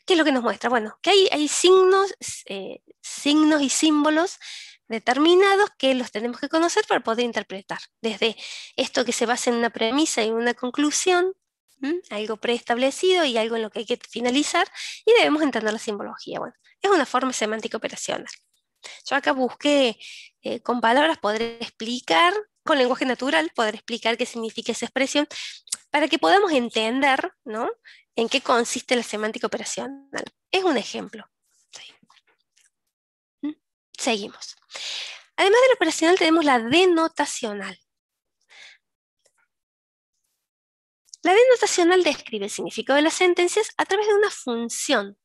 es lo que nos muestra? Bueno, que hay signos y símbolos determinados que los tenemos que conocer para poder interpretar. Desde esto que se basa en una premisa y una conclusión, algo preestablecido y algo en lo que hay que finalizar, y debemos entender la simbología. Bueno, es una forma semántica operacional. Yo acá busqué con palabras poder explicar, con lenguaje natural, poder explicar qué significa esa expresión, para que podamos entender, ¿no?, en qué consiste la semántica operacional. Es un ejemplo. Sí. Seguimos. Además de la operacional tenemos la denotacional. La denotacional describe el significado de las sentencias a través de una función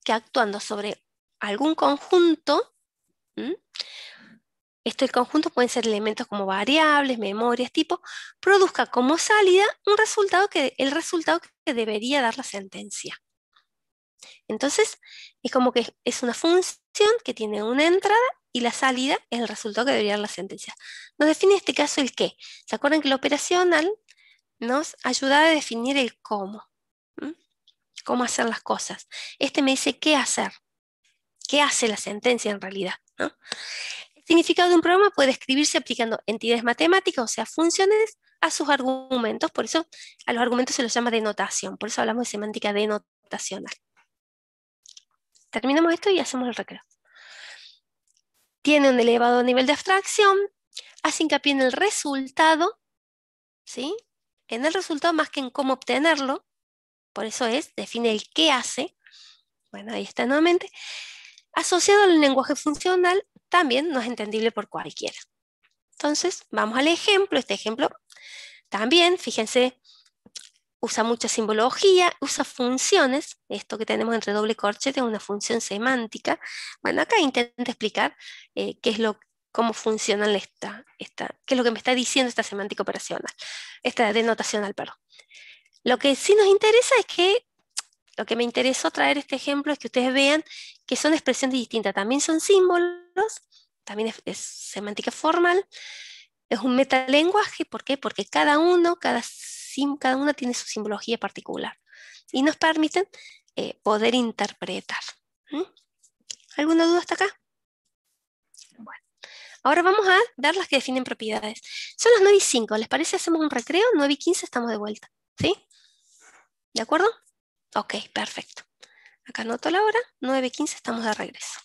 que, actuando sobre algún conjunto, el conjunto pueden ser elementos como variables, memorias, tipo, produzca como salida el resultado que debería dar la sentencia. Entonces, es como que es una función que tiene una entrada y la salida es el resultado que debería dar la sentencia. Nos define en este caso el qué. ¿Se acuerdan que la operacional nos ayuda a definir el cómo? Cómo hacer las cosas. Este me dice qué hacer. ¿Qué hace la sentencia en realidad? ¿No? El significado de un programa puede escribirse aplicando entidades matemáticas, o sea, funciones, a sus argumentos. Por eso a los argumentos se los llama denotación. Por eso hablamos de semántica denotacional. Terminamos esto y hacemos el recreo. Tiene un elevado nivel de abstracción, hace hincapié en el resultado, ¿sí? En el resultado más que en cómo obtenerlo. Por eso define el qué hace. Bueno, ahí está nuevamente. Asociado al lenguaje funcional, también no es entendible por cualquiera. Entonces, vamos al ejemplo. Este ejemplo también, fíjense, usa mucha simbología, usa funciones. Esto que tenemos entre doble corchete es una función semántica. Bueno, acá intento explicar cómo funciona qué es lo que me está diciendo esta semántica operacional, esta denotacional, perdón. Lo que sí nos interesa es que, lo que me interesó traer este ejemplo es que ustedes vean que son expresiones distintas. También son símbolos, también es semántica formal, es un metalenguaje. ¿Por qué? Porque cada uno tiene su simbología particular y nos permiten poder interpretar. ¿Alguna duda hasta acá? Bueno, ahora vamos a ver las que definen propiedades. Son las 9:05, ¿les parece? Hacemos un recreo, 9:15 estamos de vuelta, ¿sí? ¿De acuerdo? Ok, perfecto. Acá anoto la hora, 9:15 estamos de regreso.